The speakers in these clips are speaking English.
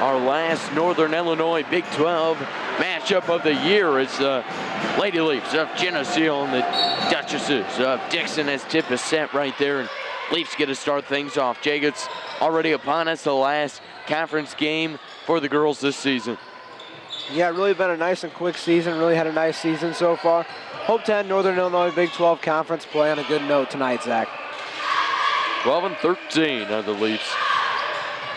Our last Northern Illinois Big 12 matchup of the year is the Lady Leafs of Geneseo and the Duchesses of Dixon, as tip is set right there. And Leafs get to start things off. Jake, it's already upon us, the last conference game for the girls this season. Yeah, really been a nice and quick season. Really had a nice season so far. Hope to end Northern Illinois Big 12 conference play on a good note tonight, Zach. 12-13 are the Leafs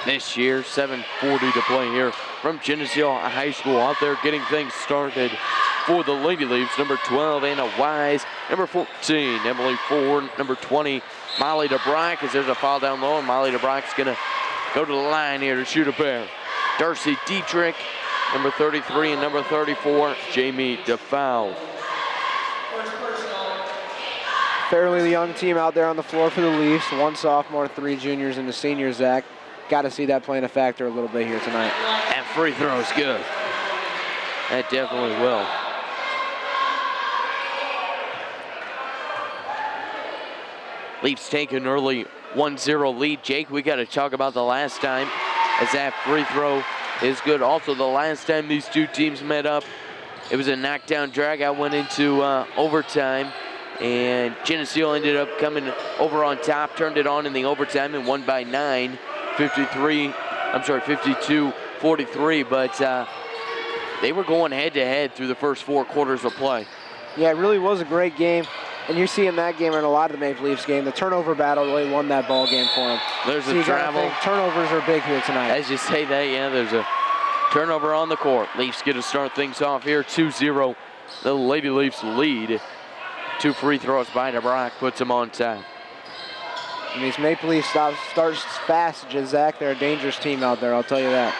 this year. 7:40 to play here from Geneseo High School. Out there getting things started for the Lady Leafs. Number 12, Anna Wise. Number 14, Emily Ford. Number 20, Molly DeBrock, as there's a foul down low, and Molly DeBrock's going to go to the line here to shoot a pair. Darcy Dietrich, number 33, and number 34, Jamie DeFoul. Fairly young team out there on the floor for the Leafs. 1 sophomore, 3 juniors, and a senior, Zach. Got to see that playing a factor a little bit here tonight. That free throw is good. That definitely will. Leafs take an early 1-0 lead. Jake, we got to talk about the last time, as that free throw is good. Also, the last time these two teams met up, it was a knockdown drag-out, went into overtime, and Geneseo ended up coming over on top, turned it on in the overtime, and won by 9. 52-43, but they were going head-to-head through the first 4 quarters of play. Yeah, it really was a great game, and you're seeing that game in a lot of the Maple Leafs game. The turnover battle really won that ball game for them. There's a travel. Turnovers are big here tonight. As you say that, yeah, there's a turnover on the court. Leafs get to start things off here, 2-0. The Lady Leafs lead. 2 free throws by DeBrock puts them on top. And these Maple Leafs starts fast, Zach. They're a dangerous team out there, I'll tell you that.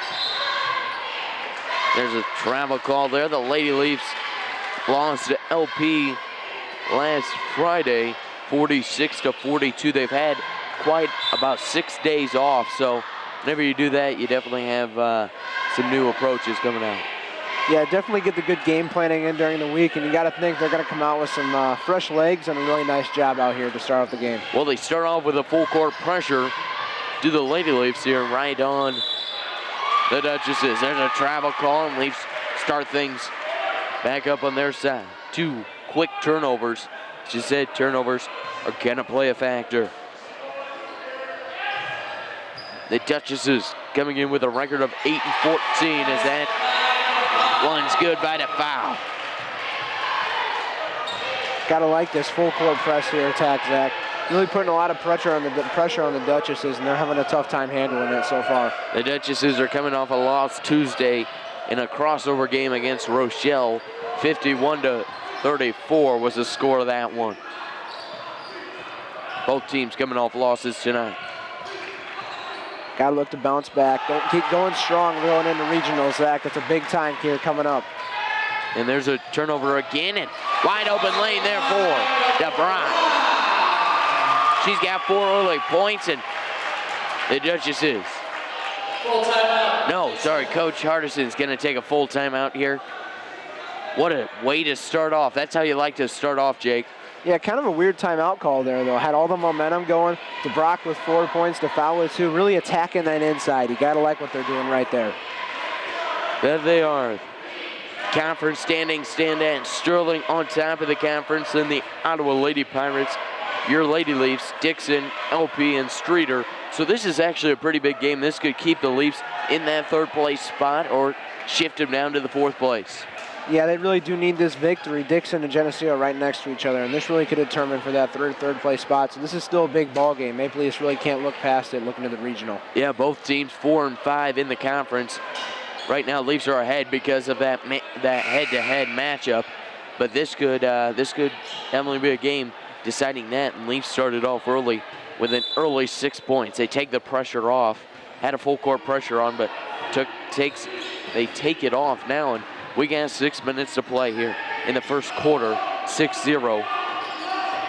There's a travel call there. The Lady Leafs lost to LP last Friday, 46-42. They've had quite about 6 days off, so whenever you do that, you definitely have some new approaches coming out. Yeah, definitely get the good game planning in during the week, and you got to think they're going to come out with some fresh legs and a really nice job out here to start off the game. Well, they start off with a full court pressure to the Lady Leafs here right on the Duchesses. There's a travel call, and Leafs start things back up on their side. 2 quick turnovers. As you said, turnovers are going to play a factor. The Duchesses coming in with a record of 8-14 as that one's good by the foul. Gotta like this full court press here attack, Zach. Really putting a lot of pressure on the Duchesses, and they're having a tough time handling it so far. The Duchesses are coming off a loss Tuesday in a crossover game against Rochelle. 51-34 was the score of that one. Both teams coming off losses tonight. Got to look to bounce back. Don't keep going strong going into regionals, Zach. It's a big time here coming up. And there's a turnover again, and wide open lane there for DeBrock. She's got 4 early points, and the Duchesses. Full timeout. No, sorry, Coach Hardison's going to take a full timeout here. What a way to start off. That's how you like to start off, Jake. Yeah, kind of a weird timeout call there, though. Had all the momentum going. DeBrock with 4 points, DeFoul with 2. Really attacking that inside. You got to like what they're doing right there. There they are. Conference standing stand-at. Sterling on top of the conference. Then the Ottawa Lady Pirates, your Lady Leafs, Dixon, LP, and Streeter. So this is actually a pretty big game. This could keep the Leafs in that 3rd place spot or shift them down to the 4th place. Yeah, they really do need this victory. Dixon and Geneseo right next to each other, and this really could determine for that third place spot. So this is still a big ball game. Maple Leafs really can't look past it looking to the regional. Yeah, both teams 4 and 5 in the conference. Right now, Leafs are ahead because of that head-to-head matchup. But this could definitely be a game deciding that. And Leafs started off early with an early 6 points. They take the pressure off. Had a full court pressure on, but they take it off now. And we got 6 minutes to play here in the first quarter. 6-0.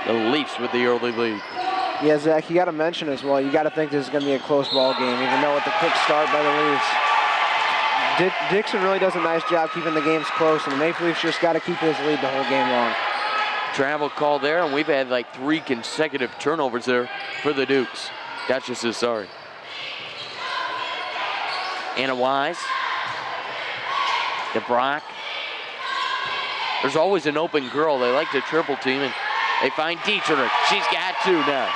The Leafs with the early lead. Yeah, Zach, you got to mention as well. You got to think this is going to be a close ball game, even though with the quick start by the Leafs. Dixon really does a nice job keeping the games close, and the Maple Leafs just got to keep his lead the whole game long. Travel call there, and we've had like 3 consecutive turnovers there for the Dukes. Duchesses, sorry. Anna Wise. DeBrock. There's always an open girl. They like to triple team, and they find Dietrich. She's got 2 now.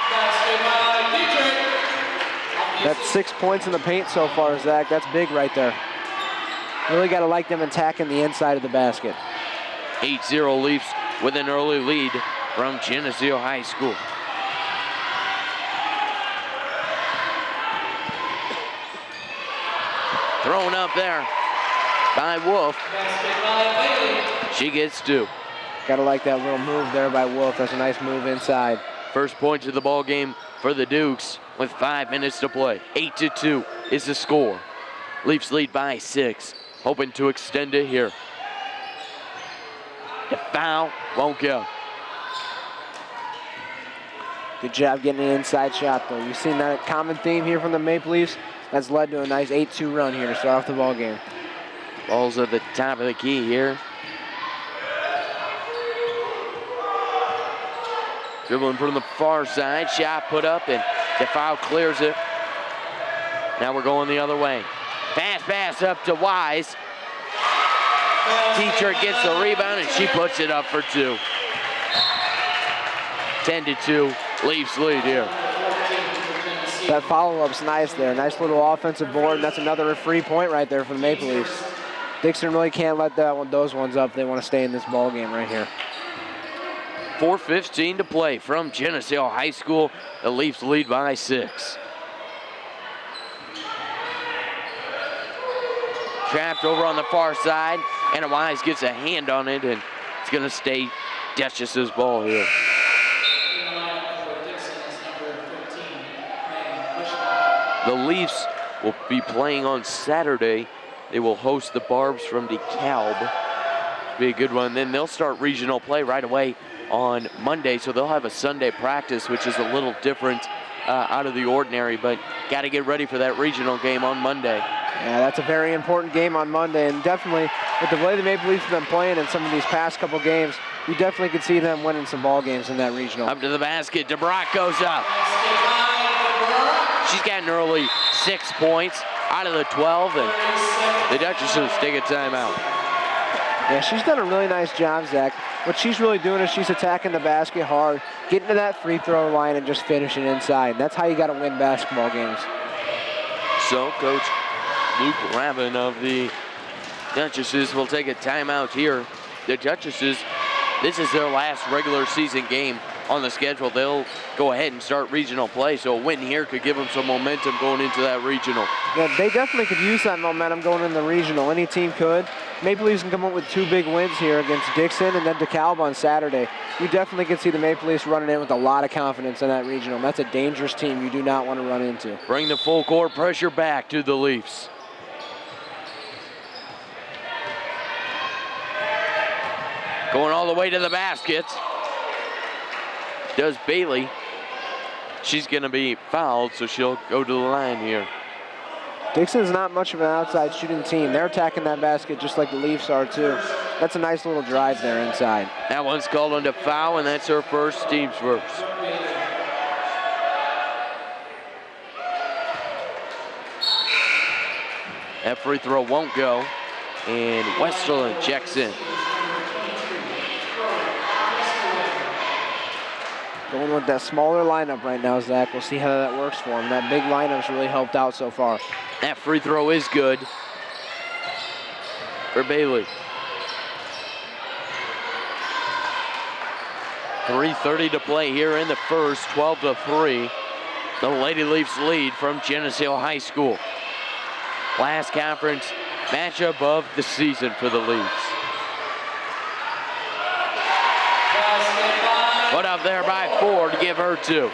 That's 6 points in the paint so far, Zach. That's big right there. Really got to like them attacking the inside of the basket. 8-0 Leafs with an early lead from Geneseo High School. Thrown up there by Wolf. She gets 2. Got to like that little move there by Wolf. That's a nice move inside. First point of the ball game for the Dukes with 5 minutes to play. 8-2 is the score. Leafs lead by 6, hoping to extend it here. The foul won't go. Good job getting an inside shot, though. You've seen that common theme here from the Maple Leafs. That's led to a nice 8-2 run here to start off the ball game. Ball's at the top of the key here. Dribbling from the far side. Shot put up, and DeFoul clears it. Now we're going the other way. Fast pass up to Wise. Teacher gets the rebound, and she puts it up for 2. 10-2, Leafs lead here. That follow-up's nice there. Nice little offensive board, and that's another free point right there for the Maple Leafs. Dixon really can't let those ones up. They want to stay in this ball game right here. 4:15 to play from Geneseo High School. The Leafs lead by 6. Trapped over on the far side. Anna Wise gets a hand on it, and it's going to stay Duchess's ball here. The Leafs will be playing on Saturday. They will host the Barbs from DeKalb. Be a good one. Then they'll start regional play right away on Monday, so they'll have a Sunday practice, which is a little different out of the ordinary, but got to get ready for that regional game on Monday. Yeah, that's a very important game on Monday, and definitely with the way the Maple Leafs have been playing in some of these past couple games, you definitely could see them winning some ball games in that regional. Up to the basket, DeBrock goes up. She's got an early 6 points out of the 12, and the Duchesses take a timeout. Yeah, she's done a really nice job, Zach. What she's really doing is she's attacking the basket hard, getting to that free throw line and just finishing inside. That's how you got to win basketball games. So Coach Luke Ravin of the Duchesses will take a timeout here. The Duchesses, this is their last regular season game on the schedule. They'll go ahead and start regional play, so a win here could give them some momentum going into that regional. Yeah, they definitely could use that momentum going in the regional. Any team could. Maple Leafs can come up with 2 big wins here against Dixon and then DeKalb on Saturday. You definitely could see the Maple Leafs running in with a lot of confidence in that regional. That's a dangerous team you do not want to run into. Bring the full court pressure back to the Leafs. Going all the way to the basket does Bailey. She's going to be fouled, so she'll go to the line here. Dixon's not much of an outside shooting team. They're attacking that basket just like the Leafs are too. That's a nice little drive there inside. That one's called on to foul, and that's her first, team's first. That free throw won't go, and Westerland checks in. Going with that smaller lineup right now, Zach. We'll see how that works for him. That big lineup's really helped out so far. That free throw is good for Bailey. 3:30 to play here in the first, 12-3. The Lady Leafs lead from Geneseo High School. Last conference matchup of the season for the Leafs. Put up there by Ford to give her 2.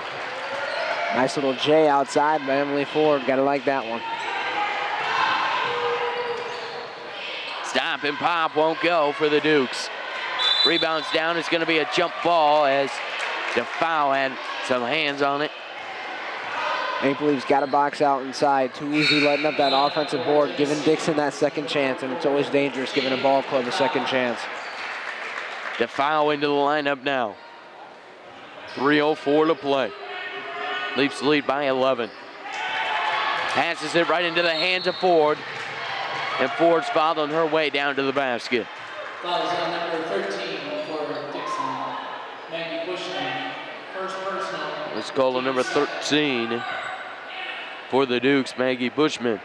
Nice little J outside by Emily Ford. Gotta like that one. Stop and pop won't go for the Dukes. Rebounds down. It's going to be a jump ball as DeFoul had some hands on it. Maple Leafs got to box out inside. Too easy letting up that offensive board, giving Dixon that second chance, and it's always dangerous giving a ball club a second chance. DeFoul into the lineup now. 3:04 to play. Leafs lead by 11. Passes it right into the hands of Ford. And Ford's following her way down to the basket. Fouls on number 13 for Dixon. Maggie Bushman. First personal. Let's call on number 13 for the Dukes, Maggie Bushman.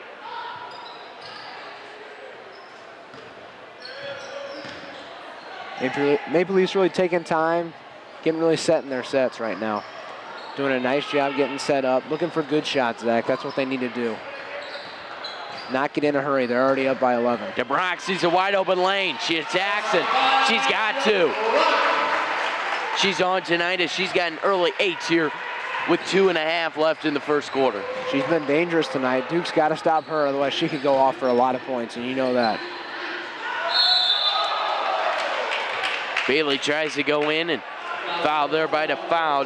Maple Leafs really taking time, getting really set in their sets right now. Doing a nice job getting set up, looking for good shots, Zach. That's what they need to do. Not get in a hurry. They're already up by 11. DeBrock sees a wide open lane. She attacks it. She's got to. She's on tonight as she's got an early 8 here with 2.5 left in the first quarter. She's been dangerous tonight. Duke's got to stop her, otherwise she could go off for a lot of points, and you know that. Bailey tries to go in and foul there by DeFoul.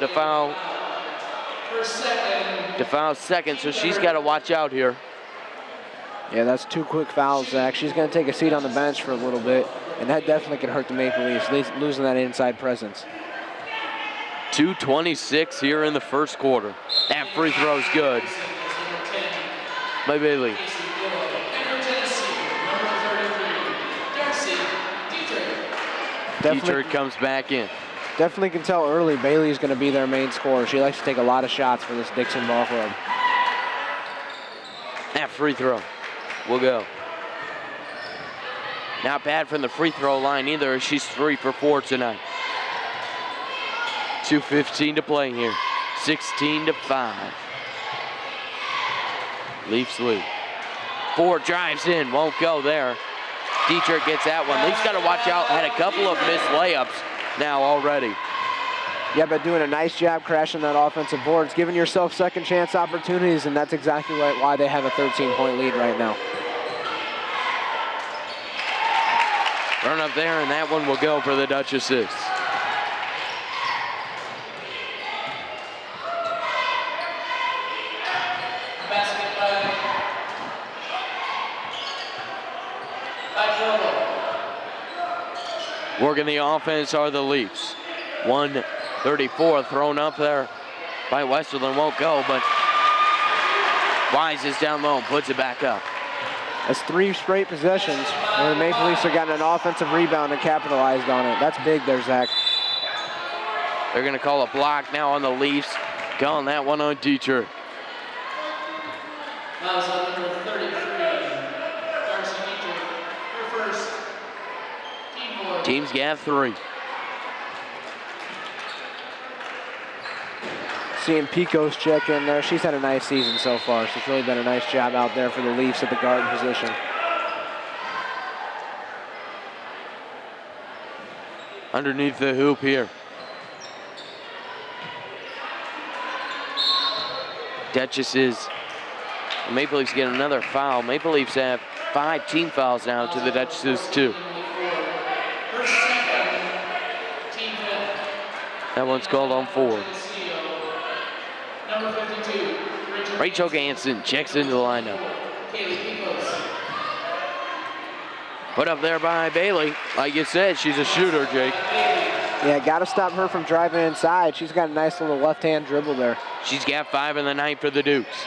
DeFoul second, so she's got to watch out here. Yeah, that's 2 quick fouls, Zach. She's going to take a seat on the bench for a little bit, and that definitely can hurt the Maple Leafs, losing that inside presence. 2:26 here in the first quarter. That free throw's good by Bailey. Dietrich comes back in. Definitely can tell early Bailey's going to be their main scorer. She likes to take a lot of shots for this Dixon ball club. That free throw will go. Not bad from the free throw line either. She's 3 for 4 tonight. 2:15 to play here. 16-5. Leafs lead. Ford drives in, won't go there. Dietrich gets that one. Leafs got to watch out. Had a couple of missed layups now already. Yeah, but doing a nice job crashing that offensive boards, giving yourself second chance opportunities, and that's exactly why they have a 13-point lead right now. Run up there, and that one will go for the Duchesses. Working the offense are the Leafs. 134 thrown up there by Westerland, won't go, but Wise is down low and puts it back up. That's 3 straight possessions where the Maple Leafs have gotten an offensive rebound and capitalized on it. That's big there, Zach. They're gonna call a block now on the Leafs. Calling that one on Dietrich. That was on number 33. Darcy Dietrich, her first. Team's got 3. Seeing Picos check in there. She's had a nice season so far. She's really done a nice job out there for the Leafs at the guard position. Underneath the hoop here. Duchesses. Maple Leafs get another foul. Maple Leafs have 5 team fouls now to the Duchesses 2. That one's called on Ford. Rachel Ganson checks into the lineup. Put up there by Bailey. Like you said, she's a shooter, Jake. Yeah, got to stop her from driving inside. She's got a nice little left-hand dribble there. She's got 5 in the night for the Dukes.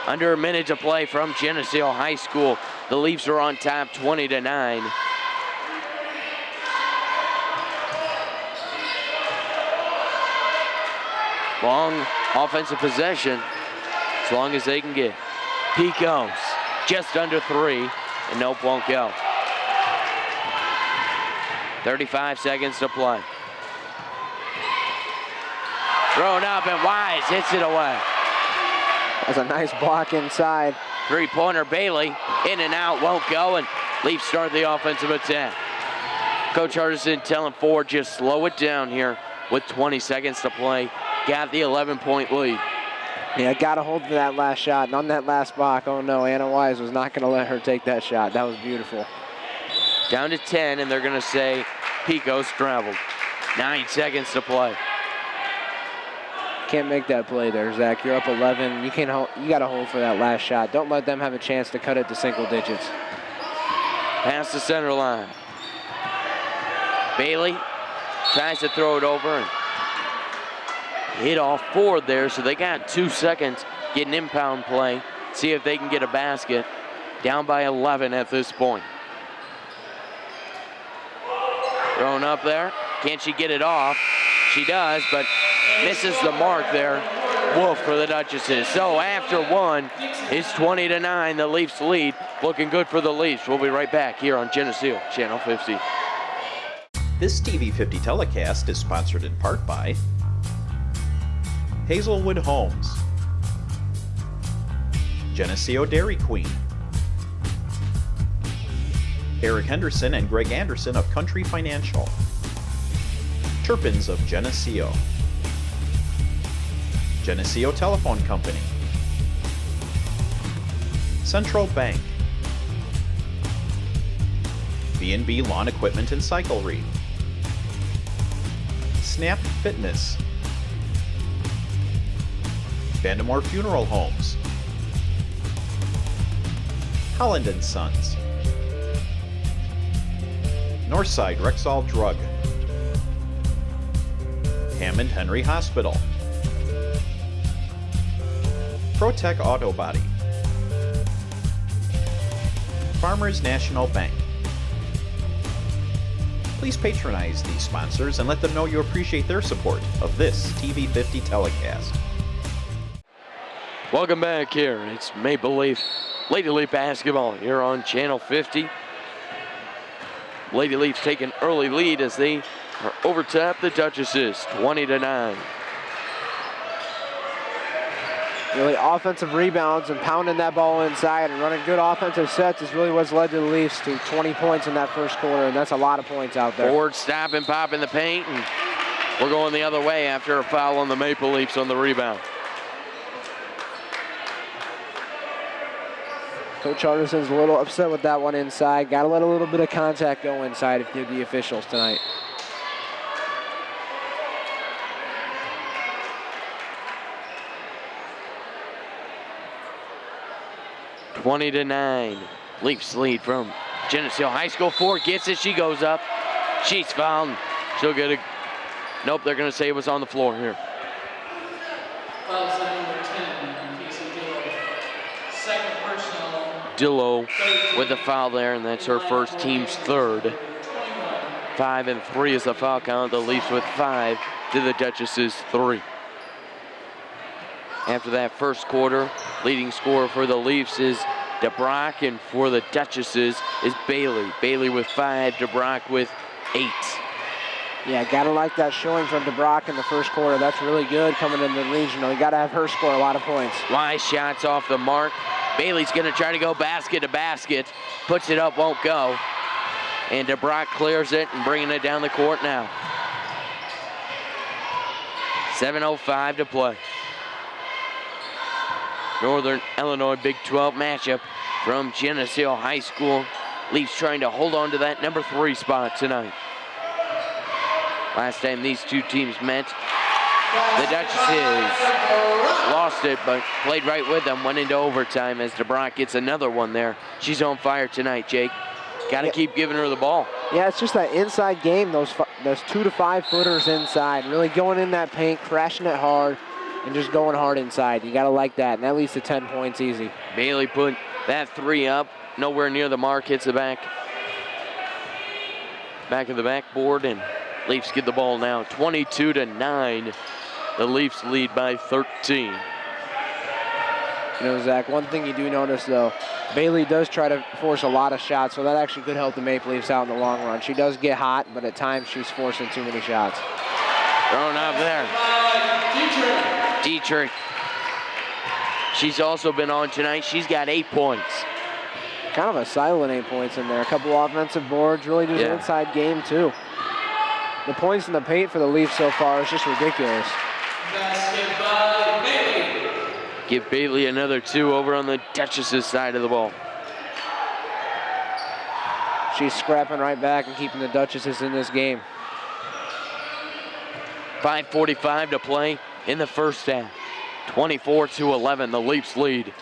Under a minute to play from Geneseo High School. The Leafs are on top 20-9. Long offensive possession, as long as they can get. Picos, just under 3, and nope, won't go. 35 seconds to play. Thrown up, and Wise hits it away. That's a nice block inside. 3-pointer Bailey, in and out, won't go, and Leafs start the offensive attack. Coach Hardison telling Ford just slow it down here with 20 seconds to play. Got the 11-point lead. Yeah, got a hold of that last shot. And on that last block, oh no, Anna Wise was not going to let her take that shot. That was beautiful. Down to 10, and they're going to say Picos traveled. 9 seconds to play. Can't make that play there, Zach. You're up 11. You got to hold for that last shot. Don't let them have a chance to cut it to single digits. Past the center line. Bailey tries to throw it over and hit off Ford there, so they got 2 seconds. Get an impound play see if they can get a basket. Down by 11 at this point. Thrown up there. Can she get it off? She does, but misses the mark there. Wolf for the Duchesses. So after one, it's 20-9. The Leafs lead. Looking good for the Leafs. We'll be right back here on Geneseo, Channel 50. This TV 50 telecast is sponsored in part by Hazelwood Homes, Geneseo Dairy Queen, Eric Henderson and Greg Anderson of Country Financial, Turpins of Geneseo, Geneseo Telephone Company, Central Bank, B&B Lawn Equipment and Cyclery, Snap Fitness, Vandemore Funeral Homes, Holland & Sons, Northside Rexall Drug, Hammond Henry Hospital, ProTech Auto Body, Farmers National Bank. Please patronize these sponsors and let them know you appreciate their support of this TV 50 telecast. Welcome back here. It's Maple Leaf, Lady Leaf basketball here on Channel 50. Lady Leafs take an early lead as they are overtop the Duchesses, 20-9. Really offensive rebounds and pounding that ball inside and running good offensive sets is really what's led to the Leafs to 20 points in that first quarter, and that's a lot of points out there. Forward stop and pop in the paint, and we're going the other way after a foul on the Maple Leafs on the rebound. Coach Hardison's a little upset with that one inside. Got to let a little bit of contact go inside if you're the officials tonight. (20-9). Leafs lead from Geneseo High School. 4 gets it. She goes up. She's fouled. She'll get a. Nope, they're going to say it was on the floor here. Foul set number 10, Casey Dillow. Second personal. Dillow with a foul there, and that's her first, team's third. 5 and 3 is the foul count. The Leafs with 5 to the Duchesses 3. After that first quarter, leading scorer for the Leafs is DeBrock, and for the Duchesses is Bailey. Bailey with 5, DeBrock with 8. Yeah, gotta like that showing from DeBrock in the first quarter. That's really good coming into the regional. You gotta have her score a lot of points. Wise shots off the mark. Bailey's gonna try to go basket to basket. Puts it up, won't go. And DeBrock clears it and bringing it down the court now. 7:05 to play. Northern Illinois Big 12 matchup from Geneseo High School. Leafs trying to hold on to that number 3 spot tonight. Last time these two teams met, the Duchesses lost it, but played right with them, went into overtime as DeBrock gets another one there. She's on fire tonight, Jake. Got to keep giving her the ball. Yeah, it's just that inside game, those 2 to 5 footers inside, really going in that paint, crashing it hard, and just going hard inside. You got to like that, and that leads to 10 points easy. Bailey put that 3 up, nowhere near the mark, hits the back of the backboard, and Leafs get the ball now. 22-9. The Leafs lead by 13. You know, Zach, one thing you do notice, though, Bailey does try to force a lot of shots, so that actually could help the Maple Leafs out in the long run. She does get hot, but at times she's forcing too many shots. Thrown up there. Dietrich. She's also been on tonight. She's got 8 points. Kind of a silent 8 points in there. A couple offensive boards, really just an inside game, too. The points in the paint for the Leafs so far is just ridiculous. Basket by Bailey. Give Bailey another 2 over on the Duchesses side of the ball. She's scrapping right back and keeping the Duchesses in this game. 5:45 to play in the first half. 24-11, the Leafs lead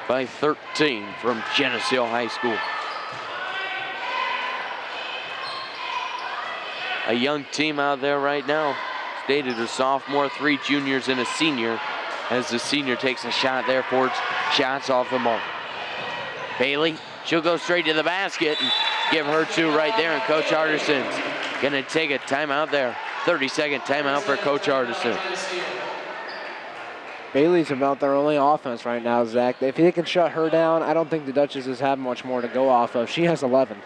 by 13 from Geneseo High School. A young team out there right now. Stated a sophomore, 3 juniors, and a senior. As the senior takes a shot there for Shots off the mark. Bailey, she'll go straight to the basket and give her two right there, and Coach Artison's gonna take a timeout there. 30-second timeout for Coach Artison. Bailey's about their only offense right now, Zach. If they can shut her down, I don't think the Duchesses have much more to go off of. She has 11.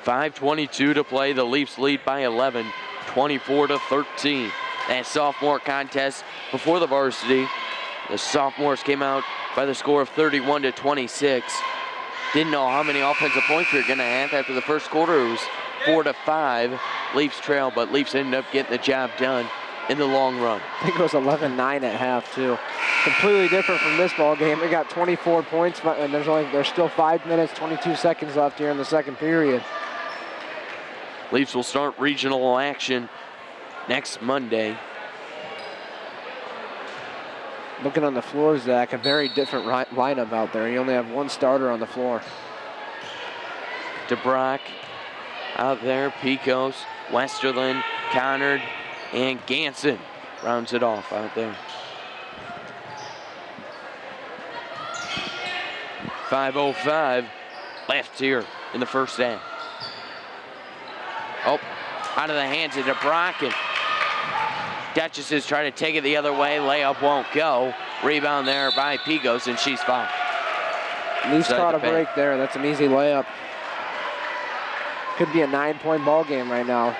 5:22 to play. The Leafs lead by 11, 24-13. That sophomore contest before the varsity, the sophomores came out by the score of 31-26. Didn't know how many offensive points we were gonna have after the first quarter. It was 4-5. Leafs trail, but Leafs ended up getting the job done in the long run. I think it was 11-9 at half too. Completely different from this ball game. We got 24 points, and there's still 5 minutes, 22 seconds left here in the second period. Leafs will start regional action next Monday. Looking on the floor, Zach, a very different lineup out there. You only have one starter on the floor. DeBrock out there, Pecos, Westerland, Connard, and Ganson rounds it off out there. 5:05 left here in the first half. Oh, out of the hands of DeBrock, and Duchesses try to take it the other way. Layup won't go. Rebound there by Pecos, and she's fouled. Leafs caught a break there. That's an easy layup. Could be a 9-point ball game right now.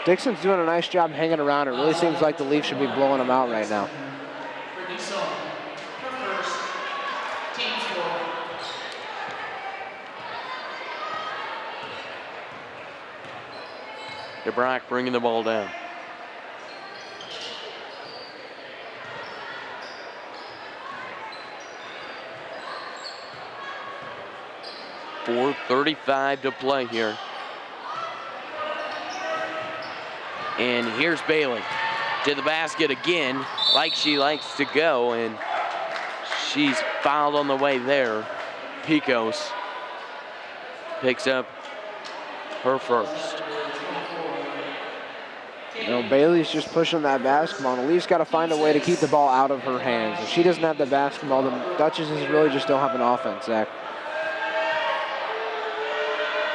Dixon's doing a nice job hanging around. It really seems like the Leafs should be blowing them out right now. DeBrock bringing the ball down. .4:35 to play here. And here's Bailey to the basket again, like she likes to go, and she's fouled on the way there. Pecos picks up her first. You know, Bailey's just pushing that basketball. The Leafs got to find a way to keep the ball out of her hands. If she doesn't have the basketball, the Duchesses really just don't have an offense, Zach.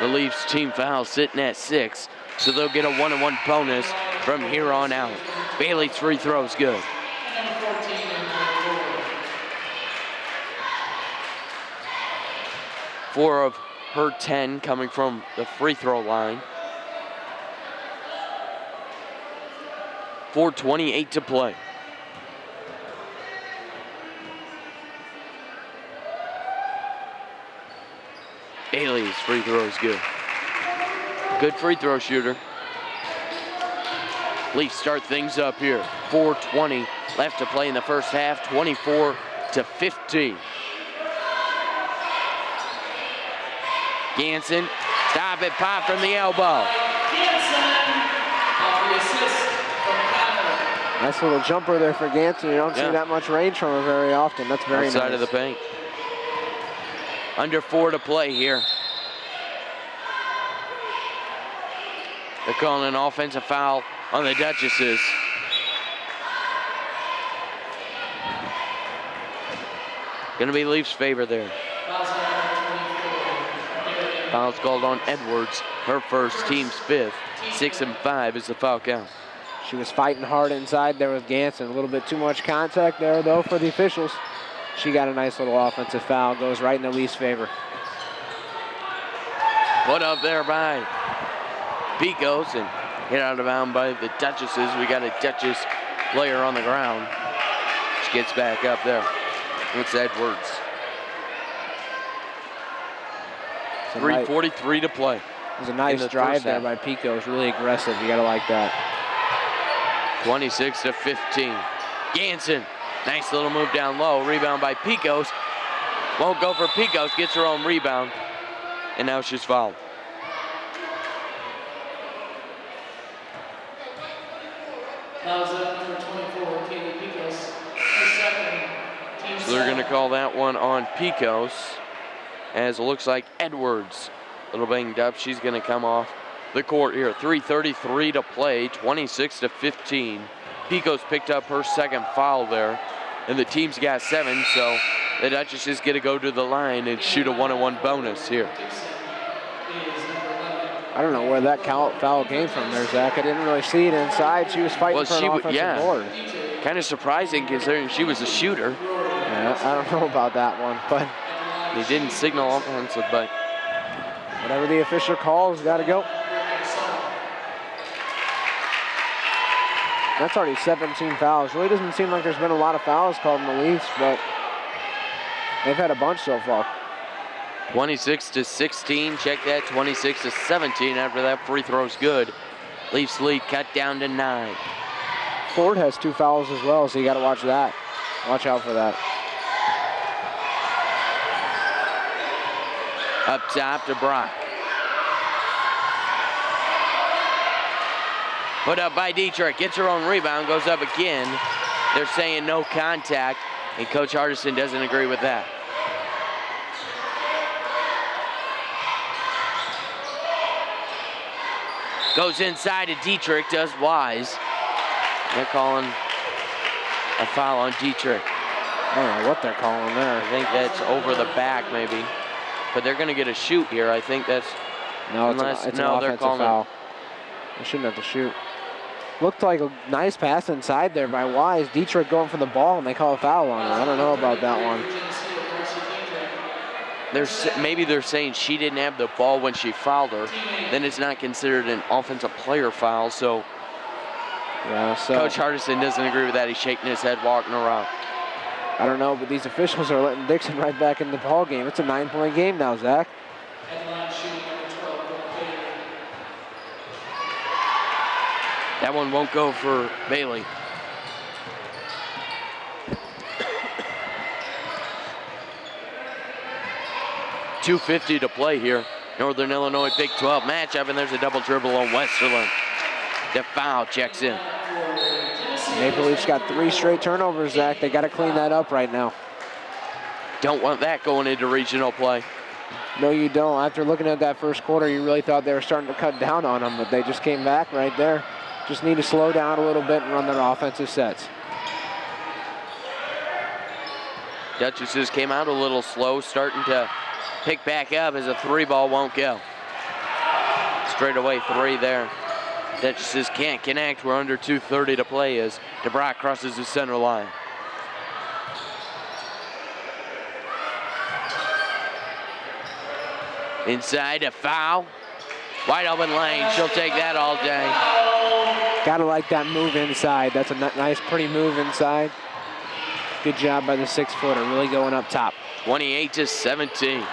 The Leafs team foul sitting at 6, so they'll get a 1-on-1 bonus from here on out. Bailey's free throw's good. Four of her 10 coming from the free throw line. 4:28 to play. Bailey's free throw is good. Good free throw shooter. Leafs start things up here. 4:20 left to play in the first half, 24-15. Ganson, stop it, pop from the elbow. Nice little jumper there for Ganson. You don't see that much range from her very often. That's very nice. Outside of the paint. Under 4 to play here. They're calling an offensive foul on the Duchesses. Gonna be Leafs' favor there. Foul's called on Edwards, her first, team's 5th. 6 and 5 is the foul count. She was fighting hard inside there with Ganson. A little bit too much contact there, though, for the officials. She got a nice little offensive foul. Goes right in the Leafs' favor. Put up there by Pecos and hit out of bounds by the Duchesses. We got a Duchess player on the ground. She gets back up there. It's Edwards. 3:43 to play. It was a nice drive there by Pecos. Really aggressive. You got to like that. 26-15. Ganson, nice little move down low. Rebound by Pecos. Won't go for Pecos. Gets her own rebound. And now she's fouled. So they're going to call that one on Pecos, as it looks like Edwards, a little banged up. She's going to come off the court here. 3:33 to play, 26-15. Pecos picked up her second foul there, and the team's got 7, so the Duchesses get to go to the line and shoot a 1-on-1 bonus here. I don't know where that foul came from there, Zach. I didn't really see it inside. She was fighting for an offensive board. Kind of surprising considering she was a shooter. Yeah, I don't know about that one, but they didn't signal offensive, but whatever the official calls, got to go. That's already 17 fouls. Really doesn't seem like there's been a lot of fouls called in the Leafs, but they've had a bunch so far. 26-16, check that, 26-17 after that free throw's good. Leafs lead cut down to 9. Ford has 2 fouls as well, so you got to watch that. Watch out for that. Up top to Brock. Put up by Dietrich, gets her own rebound, goes up again. They're saying no contact, and Coach Hardison doesn't agree with that. Goes inside to Dietrich, does Wise. They're calling a foul on Dietrich. I don't know what they're calling there. I think that's over the back maybe. But they're gonna get a shoot here. I think that's, no, it's an offensive foul. They shouldn't have to shoot. Looked like a nice pass inside there by Wise. Dietrich going for the ball, and they call a foul on her. I don't know about that one. Maybe they're saying she didn't have the ball when she fouled her. Then it's not considered an offensive player foul. So, yeah, Coach Hardison doesn't agree with that. He's shaking his head, walking around. I don't know, but these officials are letting Dixon right back in the ball game. It's a 9-point game now, Zach. That one won't go for Bailey. .250 to play here. Northern Illinois Big 12 matchup, and there's a double dribble on Westerland. The foul checks in. Maple Leafs got 3 straight turnovers, Zach. They got to clean that up right now. Don't want that going into regional play. No, you don't. After looking at that first quarter, you really thought they were starting to cut down on them, but they just came back right there. Just need to slow down a little bit and run their offensive sets. Duchesses came out a little slow, starting to pick back up as a 3-ball won't go. Straight away 3 there. Duchesses can't connect. We're under 2:30 to play as DeBrock crosses the center line. Inside, a foul. Wide open lane. She'll take that all day. Gotta like that move inside. That's a nice, pretty move inside. Good job by the 6-footer, really going up top. 28-17.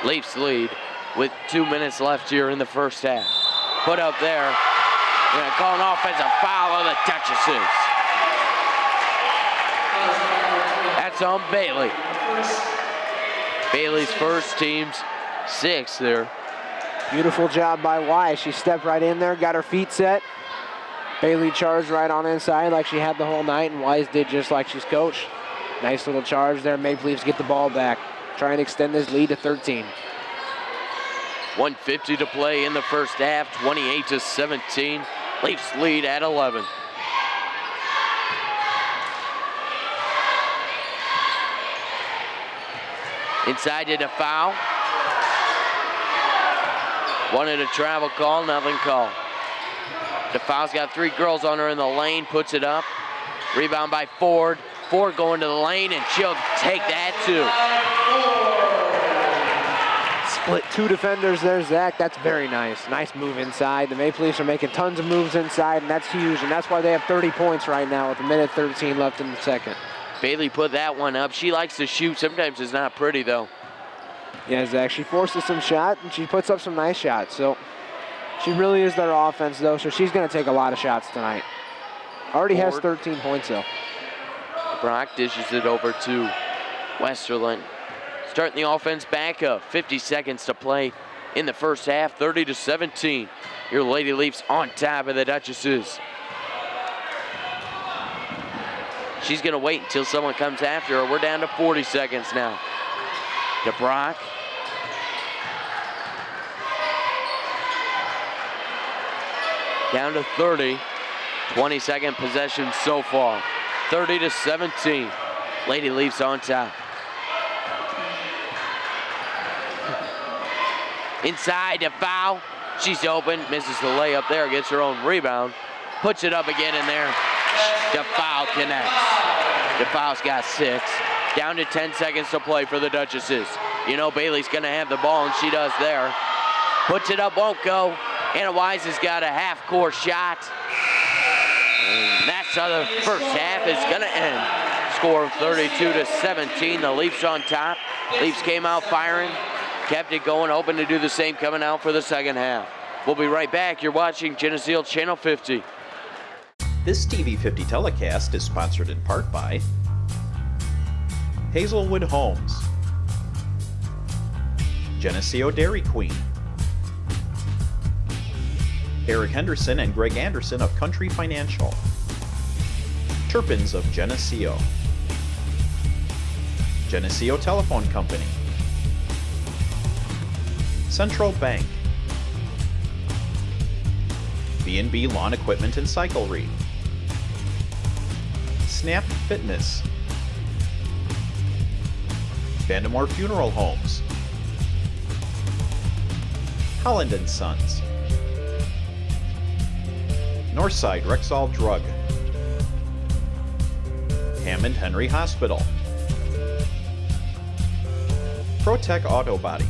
Leafs lead with 2 minutes left here in the first half. Put up there. They're gonna call an offensive foul on the Duchesses. That's on Bailey. Bailey's first, team's 6th there. Beautiful job by Wise. She stepped right in there, got her feet set. Bailey charged right on inside like she had the whole night, and Wise did just like she's coached. Nice little charge there. Maple Leafs get the ball back. Try and extend this lead to 13. 1:50 to play in the first half, 28-17. Leafs lead at 11. Inside did a foul. Wanted a travel call, nothing called. The foul's got 3 girls on her in the lane, puts it up. Rebound by Ford. Ford going to the lane, and she'll take that too. Split 2 defenders there, Zach. That's very nice. Nice move inside. The Maple Leafs are making tons of moves inside, and that's huge, and that's why they have 30 points right now with 1:13 left in the second. Bailey put that one up. She likes to shoot. Sometimes it's not pretty, though. Yeah, Zach, she forces some shots, and she puts up some nice shots. So she really is their offense, though, so she's going to take a lot of shots tonight. Already has 13 points, though. Brock dishes it over to Westerland. Starting the offense back up. 50 seconds to play in the first half. 30-17. Your Lady Leafs on top of the Duchesses. She's going to wait until someone comes after her. We're down to 40 seconds now. DeBrock. Down to 30. 20-second possession so far. 30-17. Lady Leafs on top. Inside to foul. She's open, misses the layup there, gets her own rebound, puts it up again in there. DeFoul connects. DeFoul's got 6. Down to 10 seconds to play for the Duchesses. You know Bailey's gonna have the ball, and she does there. Puts it up, won't go. Anna Wise has got a half-court shot. And that's how the first half is gonna end. Score of 32-17, the Leafs on top. Leafs came out firing, kept it going, hoping to do the same coming out for the second half. We'll be right back. You're watching Geneseo Channel 50. This TV 50 telecast is sponsored in part by Hazelwood Homes, Geneseo Dairy Queen, Eric Henderson and Greg Anderson of Country Financial, Turpins of Geneseo, Geneseo Telephone Company, Central Bank, B&B Lawn Equipment and Cyclery, Snap Fitness, Vandemore Funeral Homes, Holland & Sons, Northside Rexall Drug, Hammond Henry Hospital, ProTech Auto Body,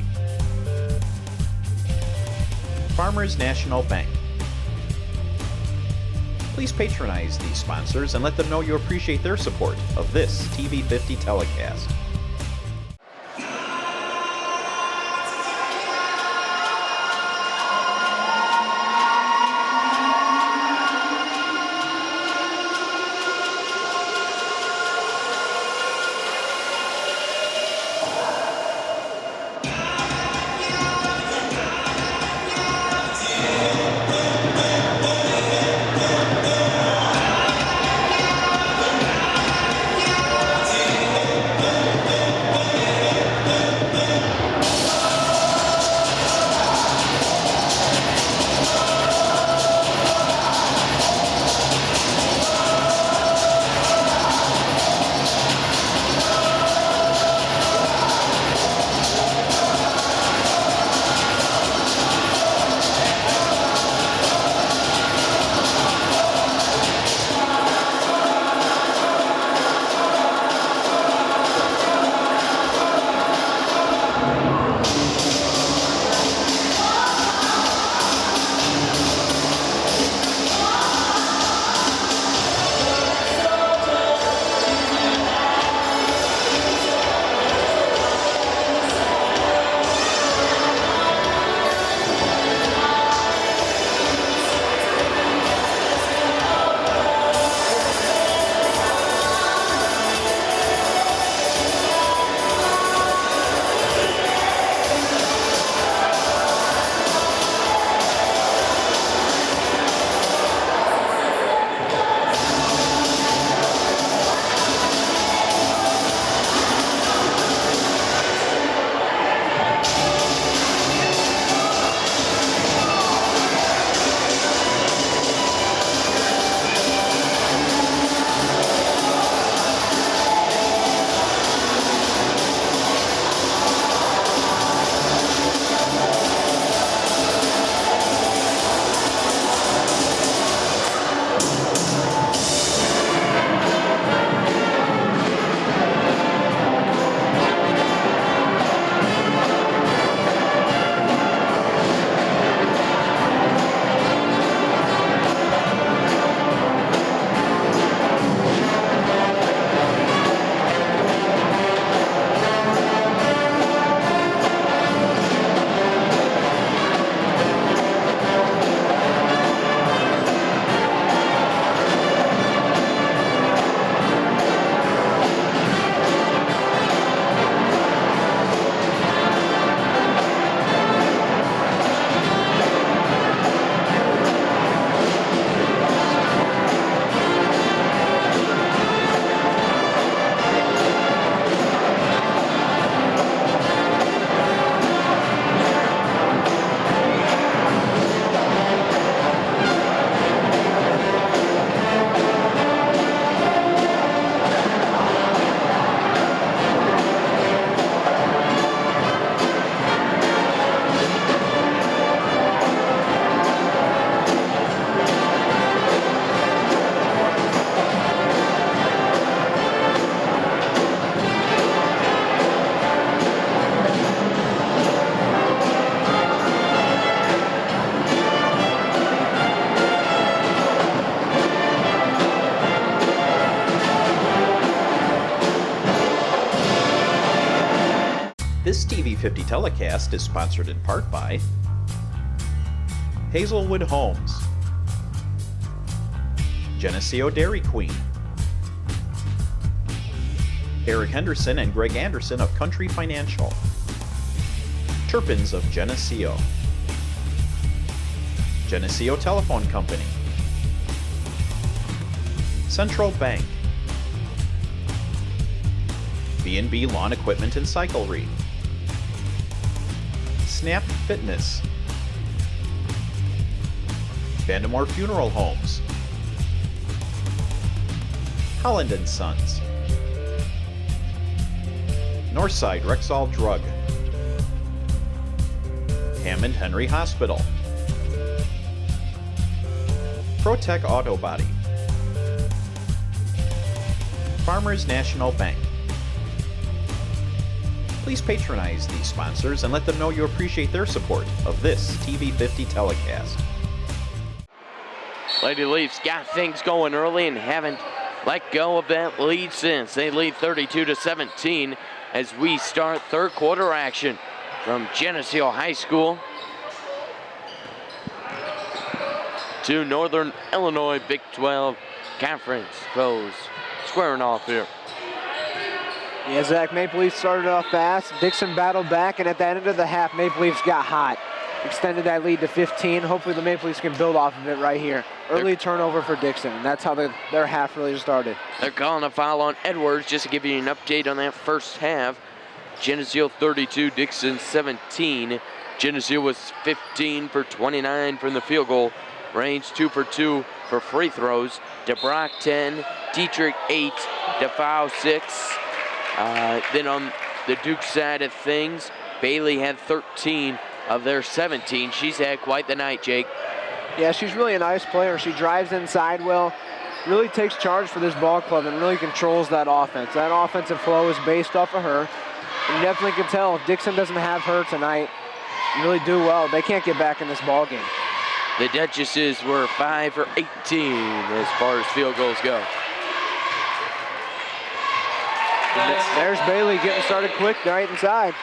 Farmers National Bank. Please patronize these sponsors and let them know you appreciate their support of this TV 50 telecast. TV 50 telecast is sponsored in part by Hazelwood Homes, Geneseo Dairy Queen, Eric Henderson and Greg Anderson of Country Financial, Turpins of Geneseo, Geneseo Telephone Company, Central Bank, B&B Lawn Equipment and Cyclery, Snap Fitness, Vandemore Funeral Homes, Holland & Sons, Northside Rexall Drug, Hammond Henry Hospital, ProTech Auto Body, Farmers National Bank. Please patronize these sponsors and let them know you appreciate their support of this TV 50 telecast. Lady Leafs got things going early and haven't let go of that lead since. They lead 32-17 as we start third quarter action from Geneseo High School to Northern Illinois Big 12 Conference foes. Squaring off here. Yeah, Zach, Maple Leafs started off fast. Dixon battled back, and at the end of the half, Maple Leafs got hot. Extended that lead to 15. Hopefully the Maple Leafs can build off of it right here. Early turnover for Dixon, and that's how their half really started. They're calling a foul on Edwards. Just to give you an update on that first half. Geneseo 32, Dixon 17. Geneseo was 15 for 29 from the field goal range, 2 for 2 for free throws. DeBrock 10, Dietrich 8, DeFau 6. Then on the Duke side of things, Bailey had 13 of their 17. She's had quite the night, Jake. Yeah, she's really a nice player. She drives inside well, really takes charge for this ball club and really controls that offense. That offensive flow is based off of her. And you definitely can tell if Dixon doesn't have her tonight, really do well. They can't get back in this ball game. The Duchesses were 5 for 18 as far as field goals go. There's Bailey getting started quick right inside.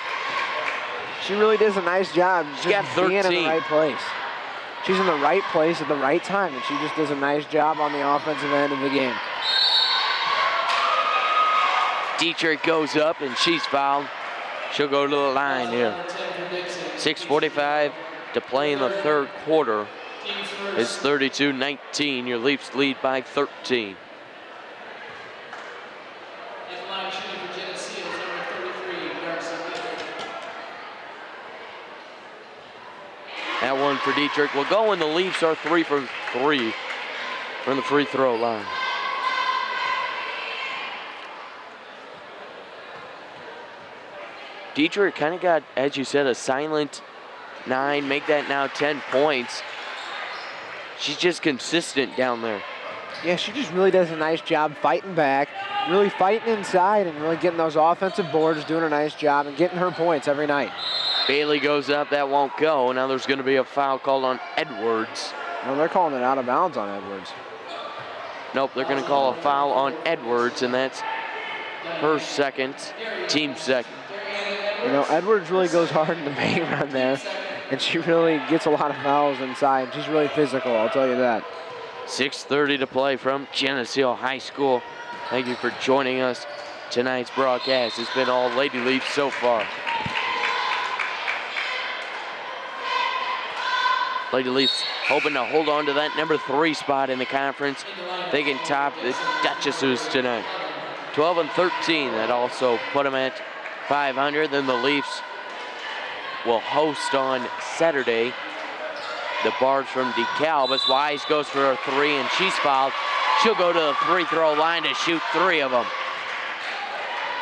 She really does a nice job. She got 13. Being in the right place. She's in the right place at the right time, and she just does a nice job on the offensive end of the game. Dietrich goes up, and she's fouled. She'll go to the line here. 6:45 to play in the third quarter. It's 32-19. Your Leafs lead by 13. That one for Dietrich will go, and the Leafs are 3 for 3 from the free throw line. Dietrich kind of got, as you said, a silent 9, make that now 10 points. She's just consistent down there. Yeah, she just really does a nice job fighting back, really fighting inside and really getting those offensive boards, doing a nice job and getting her points every night. Bailey goes up, that won't go. Now there's going to be a foul called on Edwards. No, they're calling it out of bounds on Edwards. Nope, they're going to call a foul on Edwards, and that's her second, team second. You know, Edwards really goes hard in the paint run there, and she really gets a lot of fouls inside. She's really physical, I'll tell you that. 6:30 to play from Geneseo High School. Thank you for joining us tonight's broadcast. It's been all Lady Leafs so far. Lady Leafs hoping to hold on to that number 3 spot in the conference. They can top the Duchesses tonight. 12 and 13, that also put them at 500. Then the Leafs will host on Saturday the Barbs from DeKalb. Wise goes for a 3, and she's fouled. She'll go to the free throw line to shoot 3 of them.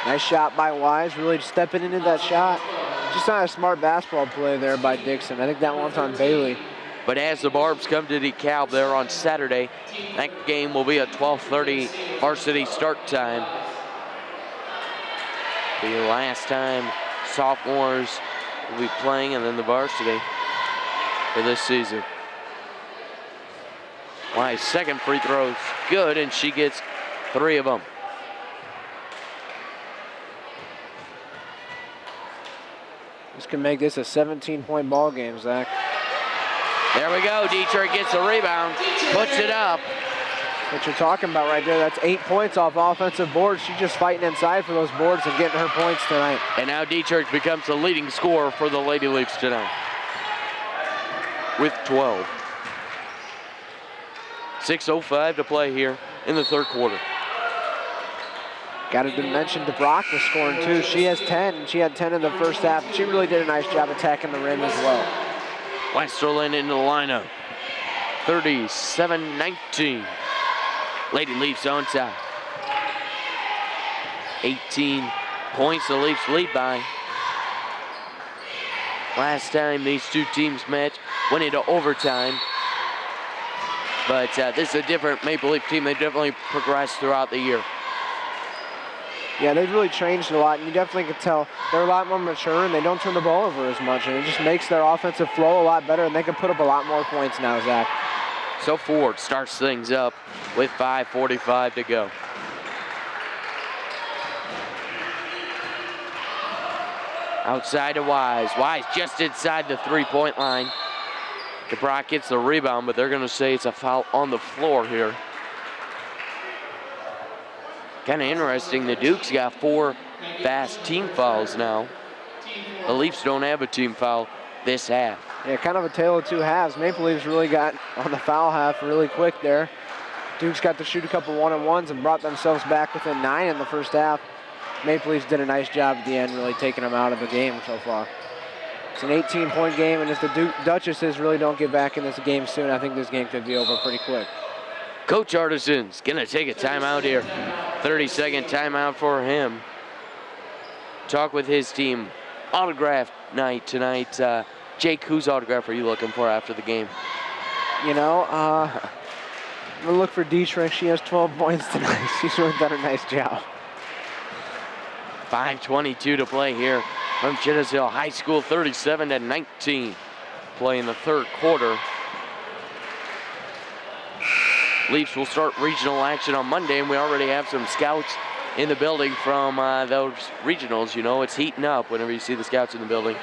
Nice shot by Wise, really stepping into that shot. Just not a smart basketball play there by Dixon. I think that one's on Bailey. But as the Barbs come to DeKalb there on Saturday, that game will be a 12:30 varsity start time. The last time sophomores will be playing, and then the varsity for this season. Wise second free throw's good, and she gets 3 of them. This can make this a 17-point ball game, Zach. There we go. Dietrich gets the rebound, puts it up. What you're talking about right there, that's 8 points off offensive boards. She's just fighting inside for those boards and getting her points tonight. And now Dietrich becomes the leading scorer for the Lady Leafs tonight with 12. 6:05 to play here in the third quarter. Got to mention DeBrock was scoring too. She has 10, and she had 10 in the first half. She really did a nice job attacking the rim as well. Westerland into the lineup. 37-19. Lady Leafs on top. 18 points the Leafs lead by. Last time these two teams met, went into overtime. But this is a different Maple Leaf team. They definitely progressed throughout the year. Yeah, they've really changed a lot, and you definitely can tell they're a lot more mature, and they don't turn the ball over as much, and it just makes their offensive flow a lot better, and they can put up a lot more points now, Zach. So Ford starts things up with 5:45 to go. Outside to Wise. Wise just inside the three-point line. DeBrock gets the rebound, but they're going to say it's a foul on the floor here. Kind of interesting, the Dukes got 4 fast team fouls now. The Leafs don't have a team foul this half. Yeah, kind of a tale of two halves. Maple Leafs really got on the foul half really quick there. Dukes got to shoot a couple one-on-ones and brought themselves back within 9 in the first half. Maple Leafs did a nice job at the end, really taking them out of the game so far. It's an 18-point game, and if the Duchesses really don't get back in this game soon, I think this game could be over pretty quick. Coach Artisan's gonna take a timeout here. 30-second timeout for him. Talk with his team. Autograph night tonight. Jake, whose autograph are you looking for after the game? You know, I'm gonna look for Dietrich. She has 12 points tonight. She's really done a nice job. 5:22 to play here from Geneseo High School, 37-19. Play in the third quarter. Leafs will start regional action on Monday, and we already have some scouts in the building from those regionals. You know, it's heating up whenever you see the scouts in the building.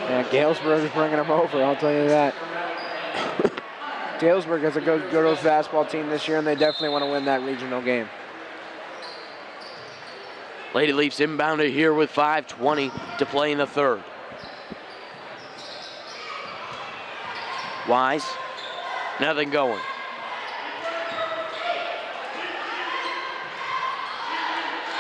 Yeah, Galesburg is bringing them over, I'll tell you that. Galesburg has a good girls basketball team this year, and they definitely want to win that regional game. Lady Leafs inbounded here with 5:20 to play in the third. Wise, nothing going.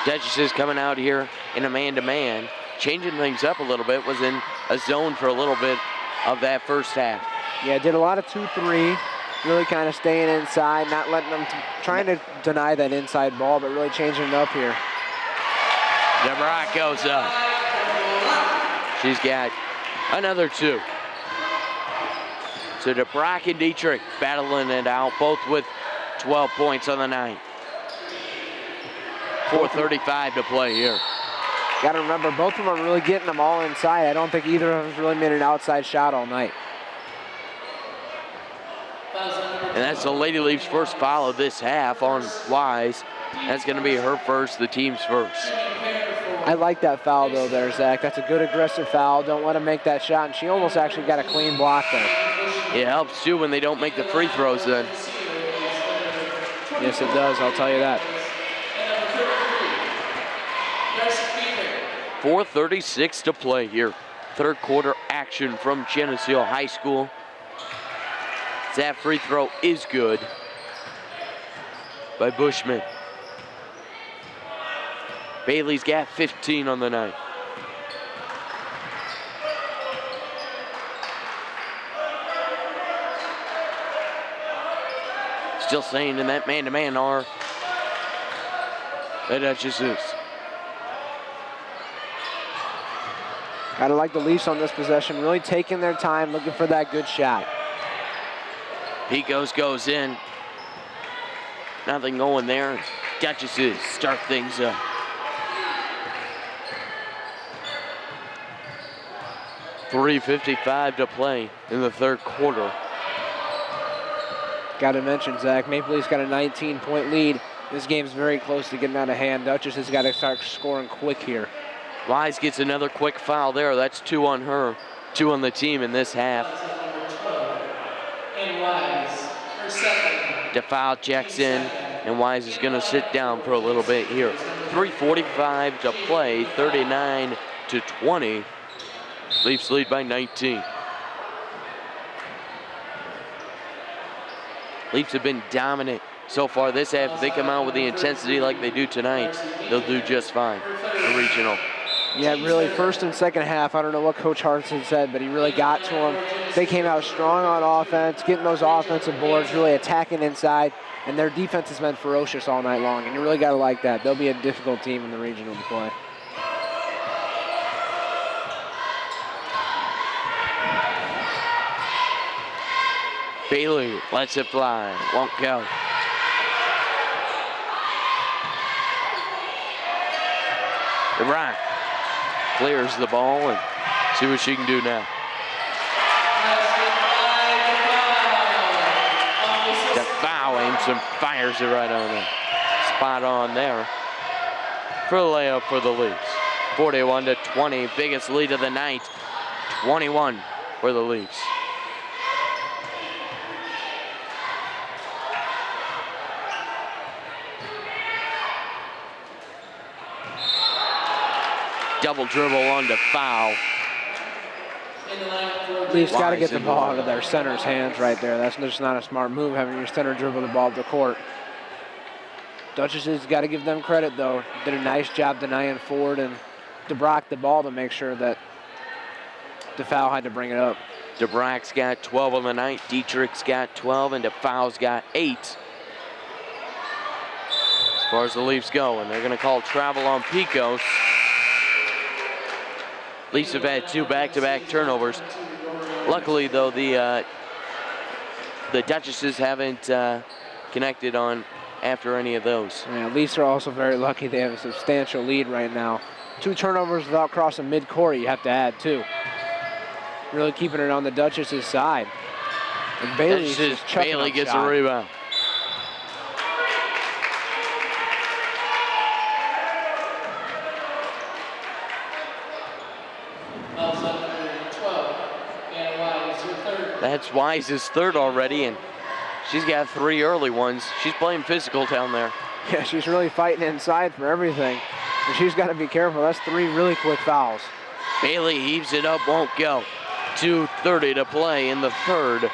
Duchesses coming out here in a man-to-man, changing things up a little bit, was in a zone for a little bit of that first half. Yeah, did a lot of 2-3, really kind of staying inside, not letting them, trying to deny that inside ball, but really changing it up here. DeBrock goes up. She's got another 2. So DeBrock and Dietrich battling it out, both with 12 points on the night. 4:35 to play here. Got to remember, both of them are really getting them all inside. I don't think either of them really made an outside shot all night. And that's the Lady Leafs' first foul of this half on Wise. That's going to be her first, the team's first. I like that foul, though, there, Zach. That's a good aggressive foul. Don't let him make that shot. And she almost actually got a clean block there. It helps, too, when they don't make the free throws then. Yes, it does. I'll tell you that. 4:36 to play here. Third quarter action from Geneseo High School. That free throw is good by Bushman. Bailey's got 15 on the night. Still staying in that man-to-man are the Duchesses. Gotta like the Leafs on this possession, really taking their time, looking for that good shot. Picos goes in. Nothing going there. Duchesses start things up. .355 to play in the third quarter. Got to mention, Zach, Maple Leafs got a 19-point lead. This game's very close to getting out of hand. Duchess has got to start scoring quick here. Wise gets another quick foul there. That's 2 on her, 2 on the team in this half. Number 12. And Wise, her second. The foul checks in, and Wise is going to sit down for a little bit here. 3:45 to play, 39-20. Leafs lead by 19. Leafs have been dominant so far this half. If they come out with the intensity like they do tonight, they'll do just fine. The regional. Yeah, really, first and second half, I don't know what Coach Hartson said, but he really got to them. They came out strong on offense, getting those offensive boards, really attacking inside, and their defense has been ferocious all night long, and you really got to like that. They'll be a difficult team in the regional to play. Bailey lets it fly, won't go. DeBrock clears the ball and see what she can do now. DeFoul aims and fires it right on there. Spot on there for a layup for the Leafs. 41-20, biggest lead of the night. 21 for the Leafs. Double dribble on DeFoul. Leafs got to get the ball out of their center's hands right there. That's just not a smart move, having your center dribble the ball up the court. Duchesses got to give them credit, though. Did a nice job denying Ford and DeBrock the ball to make sure that DeFoul had to bring it up. DeBrock's got 12 on the night. Dietrich's got 12, and DeFoul's got 8. As far as the Leafs go, and they're going to call travel on Picos. Leafs have had 2 back-to-back turnovers. Luckily, though, the Duchesses haven't connected on after any of those. Yeah, Leafs are also very lucky. They have a substantial lead right now. 2 turnovers without crossing mid-court, you have to add, too. Really keeping it on the Duchesses' side. And Bailey gets a rebound. That's Wise's third already, and she's got 3 early ones. She's playing physical down there. Yeah, she's really fighting inside for everything. And she's got to be careful. That's 3 really quick fouls. Bailey heaves it up, won't go. 2:30 to play in the third.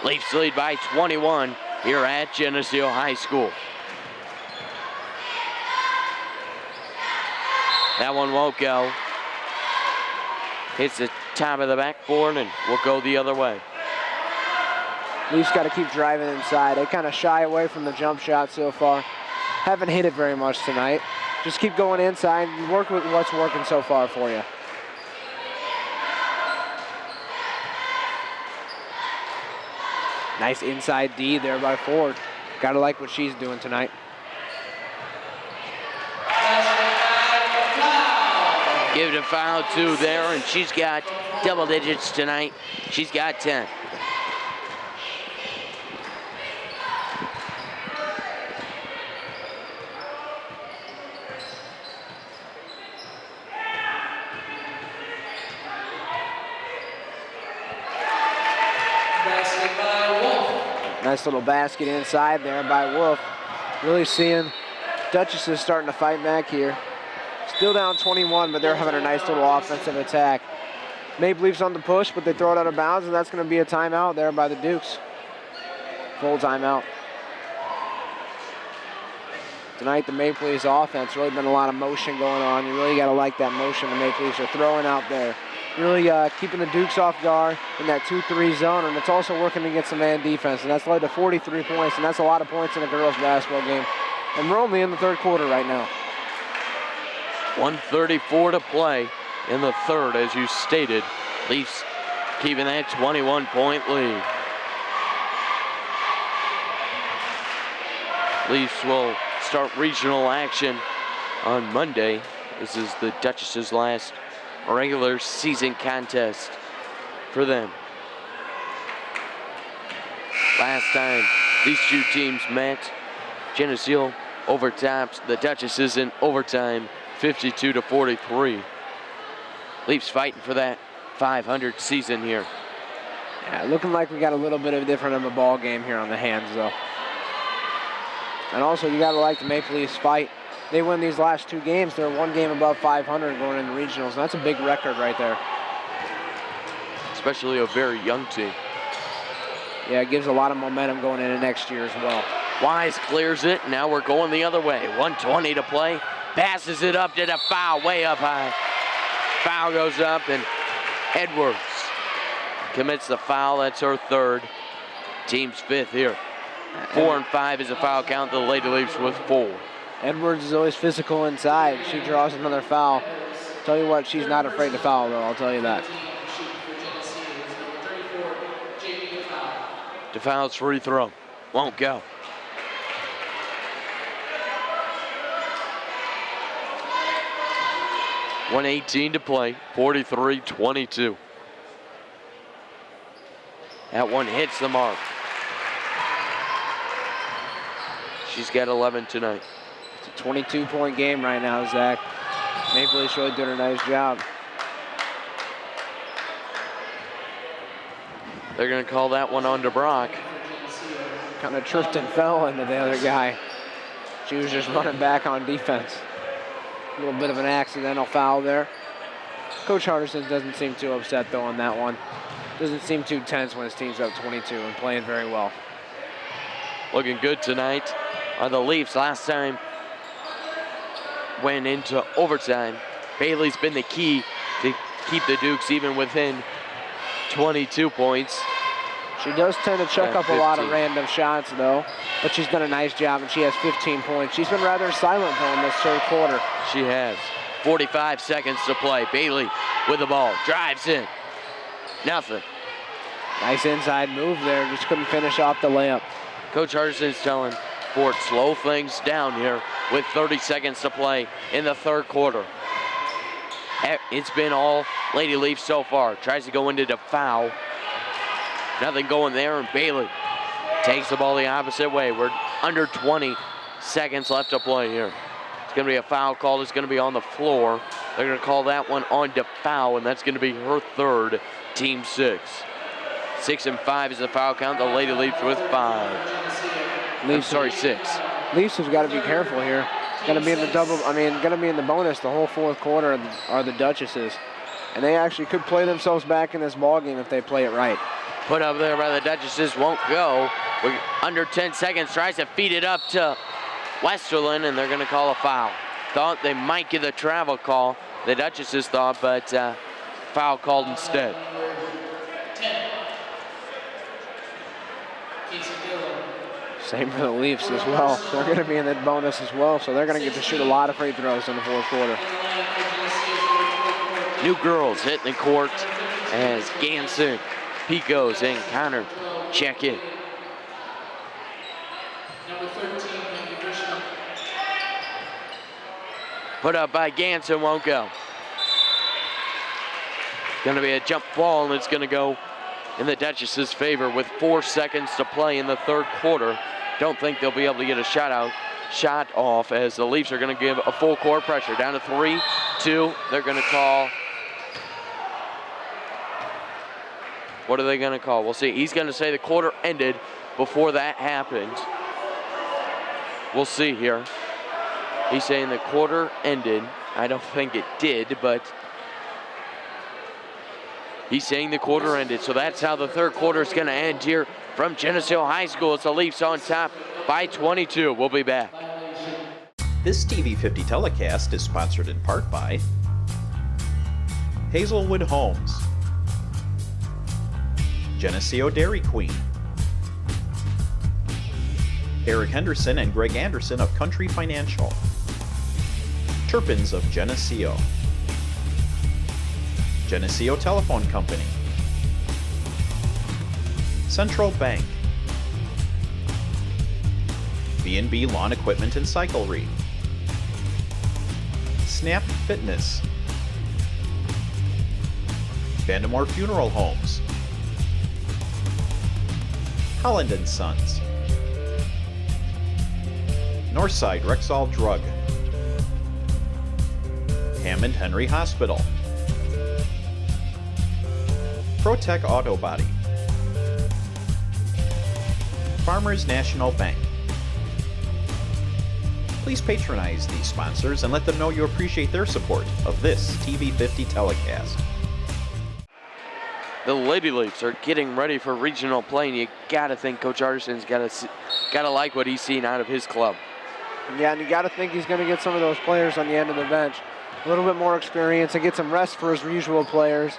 Leafs lead by 21 here at Geneseo High School. That one won't go. Hits the top of the backboard and will go the other way. Leafs got to keep driving inside. They kind of shy away from the jump shot so far. Haven't hit it very much tonight. Just keep going inside and work with what's working so far for you. Nice inside D there by Ford. Got to like what she's doing tonight. Give it a foul 2 there, and she's got double digits tonight. She's got 10. Nice little basket inside there by Wolf. Really seeing Duchesses starting to fight back here. Still down 21, but they're having a nice little offensive attack. Maple Leafs on the push, but they throw it out of bounds, and that's going to be a timeout there by the Dukes. Full timeout. Tonight, the Maple Leafs offense, really been a lot of motion going on. You really got to like that motion the Maple Leafs are throwing out there. Really keeping the Dukes off guard in that 2-3 zone, and it's also working against the man defense, and that's led to 43 points, and that's a lot of points in a girls' basketball game. And we're only in the third quarter right now. 1:34 to play in the third, as you stated. Leafs keeping that 21-point lead. Leafs will start regional action on Monday. This is the Duchesses' last regular season contest for them. Last time these 2 teams met, Geneseo overtopped the Duchesses in overtime 52-43. Leafs fighting for that 500 season here. Yeah, looking like we got a little bit of different of a ball game here on the hands, though. And also, you got to like the Maple Leafs fight. They win these last 2 games. They're 1 game above 500 going into regionals. And that's a big record right there. Especially a very young team. Yeah, it gives a lot of momentum going into next year as well. Wise clears it. Now we're going the other way. 1:20 to play. Passes it up to the foul, way up high. Foul goes up, and Edwards commits the foul. That's her 3rd. Team's 5th here. 4 and 5 is a foul count. The Lady Leafs with 4. Edwards is always physical inside. She draws another foul. Tell you what, she's not afraid to foul, though. I'll tell you that. DeFou's free throw. Won't go. .118 to play. 43-22. That one hits the mark. She's got 11 tonight. It's a 22-point game right now, Zach. Maple Leafs really doing a nice job. They're going to call that one on to Brock. Kind of tripped and fell into the other guy. She was just running back on defense. A little bit of an accidental foul there. Coach Hardison doesn't seem too upset, though, on that one. Doesn't seem too tense when his team's up 22 and playing very well. Looking good tonight are the Leafs. Last time went into overtime. Bailey's been the key to keep the Dukes even within 22 points. She does tend to chuck up a lot of random shots, though, but she's done a nice job, and she has 15 points. She's been rather silent, though, in this 3rd quarter. She has. 45 seconds to play. Bailey with the ball. Drives in. Nothing. Nice inside move there. Just couldn't finish off the layup. Coach Hardison's telling Ford, slow things down here with 30 seconds to play in the 3rd quarter. It's been all Lady Leafs so far. Tries to go into the foul. Nothing going there, and Bailey takes the ball the opposite way. We're under 20 seconds left to play here. It's going to be a foul called. It's going to be on the floor. They're going to call that one on to foul, and that's going to be her 3rd, team 6. 6 and 5 is the foul count. The Lady Leafs with 5. Leafs, 6. Leafs have got to be careful here. Going to be in the going to be in the bonus the whole 4th quarter are the Duchesses. And they actually could play themselves back in this ball game if they play it right. Put up there by the Duchesses, won't go. We're under 10 seconds, tries to feed it up to Westerland, and they're going to call a foul. Thought they might get a travel call, the Duchesses thought, but foul called instead. Same for the Leafs as well. They're going to be in the bonus as well, so they're going to get to shoot a lot of free throws in the 4th quarter. New girls hitting the court as Ganson, Picos, and Connor check in. Number 13, Put up by Ganson, won't go. Going to be a jump ball, and it's going to go in the Duchesses' favor with 4 seconds to play in the 3rd quarter. Don't think they'll be able to get a shot off as the Leafs are going to give a full court pressure. Down to 3, 2, they're going to call. What are they going to call? We'll see. He's going to say the quarter ended before that happened. We'll see here. He's saying the quarter ended. I don't think it did, but he's saying the quarter ended. So that's how the 3rd quarter is going to end here from Geneseo High School. It's the Leafs on top by 22. We'll be back. This TV50 telecast is sponsored in part by Hazelwood Homes, Geneseo Dairy Queen, Eric Henderson and Greg Anderson of Country Financial, Turpins of Geneseo, Geneseo Telephone Company, Central Bank, B&B Lawn Equipment and Cyclery, Snap Fitness, Vandemore Funeral Homes, Holland & Sons, Northside Rexall Drug, Hammond Henry Hospital, ProTech Auto Body, Farmers National Bank. Please patronize these sponsors and let them know you appreciate their support of this TV50 telecast. The Lady Leafs are getting ready for regional play, and you gotta think Coach Artison's gotta like what he's seen out of his club. Yeah, and you gotta think he's gonna get some of those players on the end of the bench. A little bit more experience and get some rest for his usual players.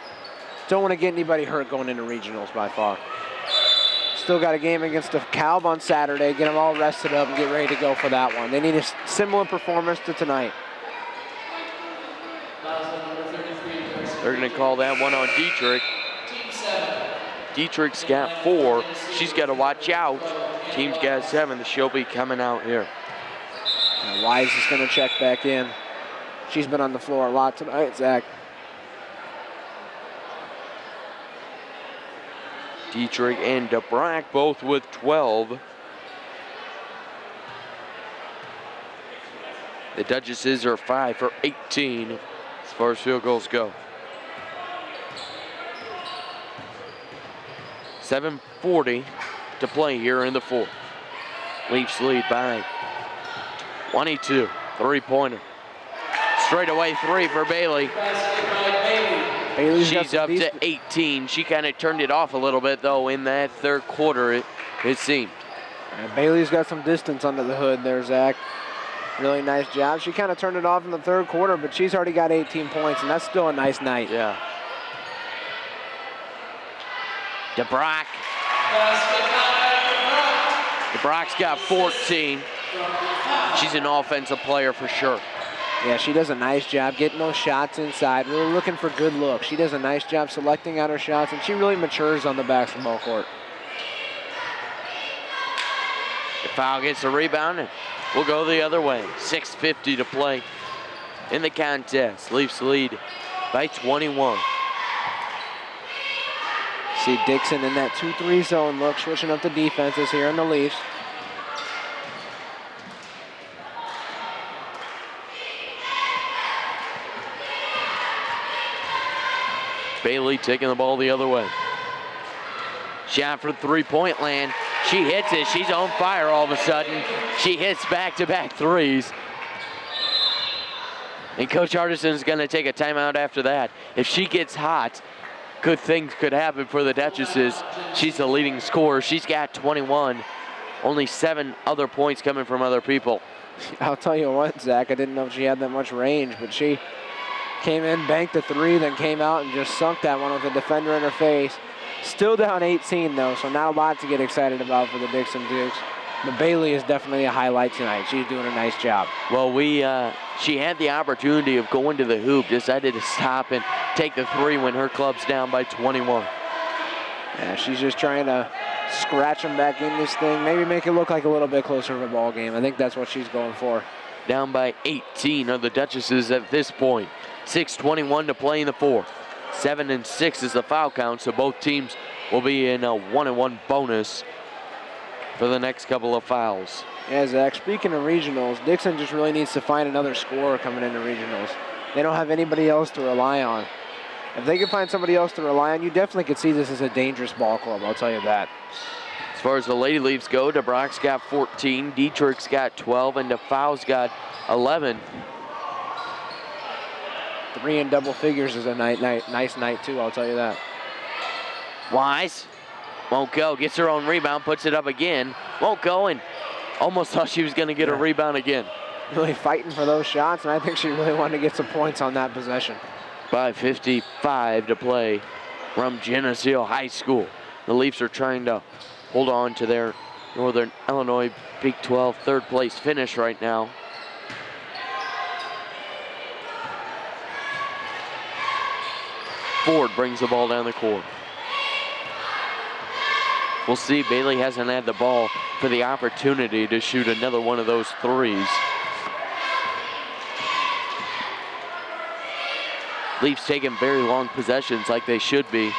Don't want to get anybody hurt going into regionals by far. Still got a game against the Calb on Saturday. Get them all rested up and get ready to go for that one. They need a similar performance to tonight. They're gonna call that one on Dietrich. Dietrich's got 4. She's got to watch out. Team's got 7. She'll be coming out here. Wise is going to check back in. She's been on the floor a lot tonight, Zach. Dietrich and DeBrack both with 12. The Duchesses are 5 for 18 as far as field goals go. 7:40 to play here in the 4th. Leafs lead by 22. 3-pointer. Straight away 3 for Bailey. She's up to 18. She kind of turned it off a little bit, though, in that third quarter, it seemed. Bailey's got some distance under the hood there, Zach. Really nice job. She kind of turned it off in the third quarter, but she's already got 18 points, and that's still a nice night. Yeah. DeBrack. DeBrack's got 14. She's an offensive player for sure. Yeah, she does a nice job getting those shots inside, really looking for good looks. She does a nice job selecting out her shots, and she really matures on the basketball court. The foul gets a rebound, and we'll go the other way. 6:50 to play in the contest. Leafs lead by 21. See Dixon in that 2-3 zone look, switching up the defenses here in the Leafs. Bailey taking the ball the other way. Shot for 3-point land. She hits it. She's on fire all of a sudden. She hits back-to-back threes. And Coach Artison's going to take a timeout after that. If she gets hot, good things could happen for the Duchesses. She's the leading scorer. She's got 21. Only 7 other points coming from other people. I'll tell you what, Zach, I didn't know if she had that much range, but she came in, banked a 3, then came out and just sunk that one with a defender in her face. Still down 18, though, so not a lot to get excited about for the Dixon Dukes. But Bailey is definitely a highlight tonight. She's doing a nice job. Well, she had the opportunity of going to the hoop, decided to stop and take the 3 when her club's down by 21. Yeah, she's just trying to scratch them back in this thing, maybe make it look like a little bit closer of a ball game. I think that's what she's going for. Down by 18 are the Duchesses at this point. 6:21 to play in the 4th. 7 and 6 is the foul count, so both teams will be in a 1-and-1 bonus for the next couple of fouls. Yeah, Zach, speaking of regionals, Dixon just really needs to find another scorer coming into regionals. They don't have anybody else to rely on. If they could find somebody else to rely on, you definitely could see this as a dangerous ball club, I'll tell you that. As far as the Lady Leafs go, DeBrack's got 14, Dietrich's got 12, and DeFau's got 11. 3 in double figures is a nice night, too, I'll tell you that. Wise won't go, gets her own rebound, puts it up again, won't go, and almost thought she was going to get a rebound again. Really fighting for those shots, and I think she really wanted to get some points on that possession. 5:55 to play from Geneseo High School. The Leafs are trying to hold on to their Northern Illinois Big 12 third place finish right now. Ford brings the ball down the court. We'll see, Bailey hasn't had the ball for the opportunity to shoot another one of those threes. Leafs taking very long possessions like they should be.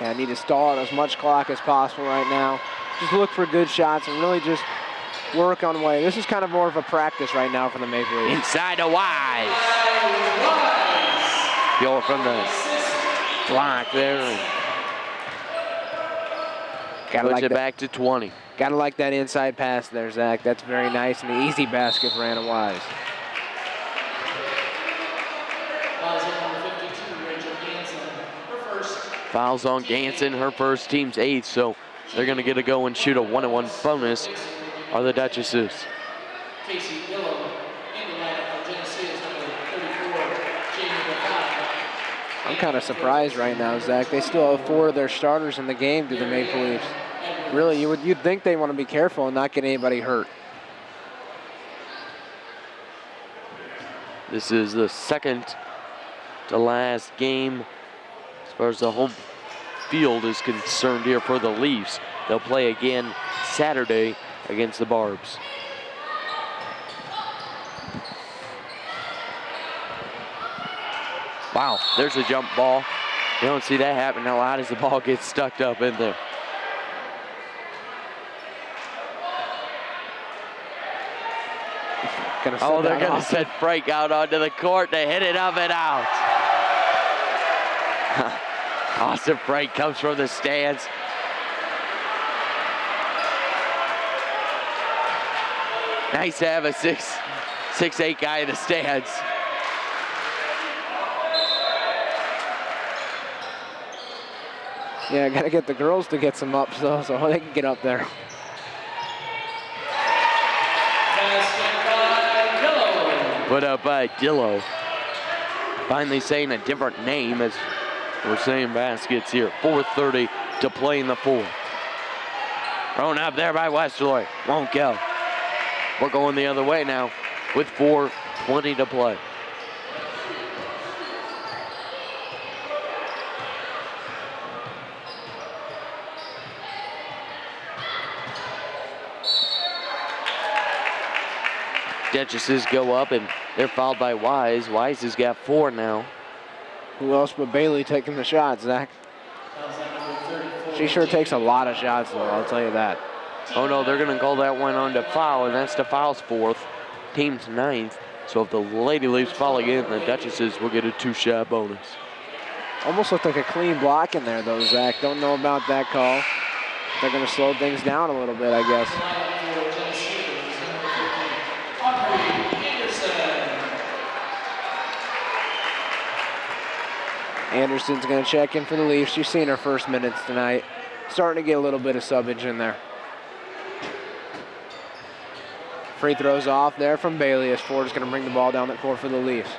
Yeah, need to stall out as much clock as possible right now. Just look for good shots and really just work on way. This is kind of more of a practice right now for the Maple Leafs. Inside to Wise. Go from the block there. And puts it back to 20. Gotta like that inside pass there, Zach. That's very nice, and an easy basket for Anna Wise. Fouls on Ganson, her first, team's 8th, so they're going to get to go and shoot a 1-on-1 bonus, are the Duchesses. Casey Dillow in the lineup for Geneseo's number 34, Jamie Devine. I'm kind of surprised right now, Zach. They still have 4 of their starters in the game to the Maple Leafs. Really, you'd think they want to be careful and not get anybody hurt. This is the second to last game as far as the home field is concerned here for the Leafs. They'll play again Saturday against the Barbs. Wow, there's a jump ball. You don't see that happen a lot as the ball gets stuck up in there. Oh, they're going to send Frank out onto the court to hit it up and out. Austin Frank comes from the stands. Nice to have a 6'8" guy in the stands. Yeah, got to get the girls to get some ups, though, so they can get up there. Put up by Dillow. Finally saying a different name as we're saying baskets here. 4:30 to play in the 4th. Thrown up there by Westerler. Won't go. We're going the other way now with 4:20 to play. Duchesses go up and they're fouled by Wise. Wise has got 4 now. Who else but Bailey taking the shots, Zach? She sure takes a lot of shots, though, I'll tell you that. Oh no, they're gonna call that one on to foul, and that's the foul's 4th, team's 9th. So if the Lady Leafs foul again, the Duchesses will get a 2-shot bonus. Almost looked like a clean block in there, though, Zach. Don't know about that call. They're gonna slow things down a little bit, I guess. Anderson's going to check in for the Leafs. She's seen her first minutes tonight. Starting to get a little bit of subbage in there. Free throws off there from Bailey as Ford is going to bring the ball down the court for the Leafs.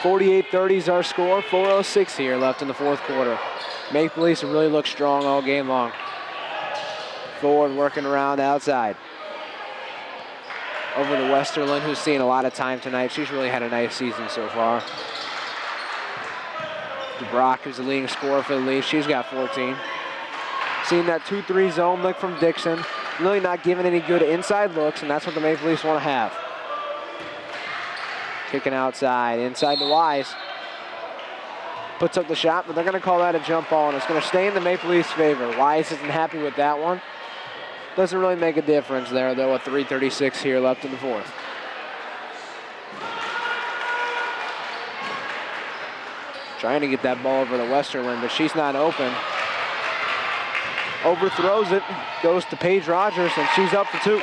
48-30 is our score. 4:06 here left in the 4th quarter. Maple Leafs really look strong all game long. Ford working around outside. Over to Westerlund, who's seen a lot of time tonight. She's really had a nice season so far. Brock, who's the leading scorer for the Leafs, she's got 14. Seeing that 2-3 zone look from Dixon. Really not giving any good inside looks, and that's what the Maple Leafs want to have. Kicking outside, inside to Wise. Puts up the shot, but they're going to call that a jump ball, and it's going to stay in the Maple Leafs' favor. Wise isn't happy with that one. Doesn't really make a difference there, though, with 3:36 here left in the 4th. Trying to get that ball over to Westerlund, but she's not open. Overthrows it, goes to Paige Rogers, and she's up for 2.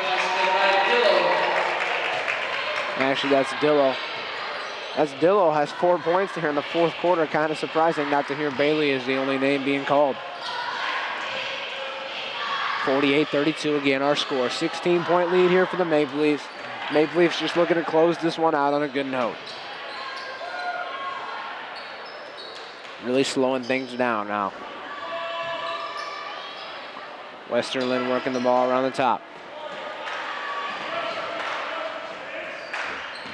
Actually, that's Dillow. That's Dillow has 4 points here in the 4th quarter. Kind of surprising not to hear Bailey as the only name being called. 48-32 again, our score. 16-point lead here for the Maple Leafs. Maple Leafs just looking to close this one out on a good note. Really slowing things down now. Westerlund working the ball around the top.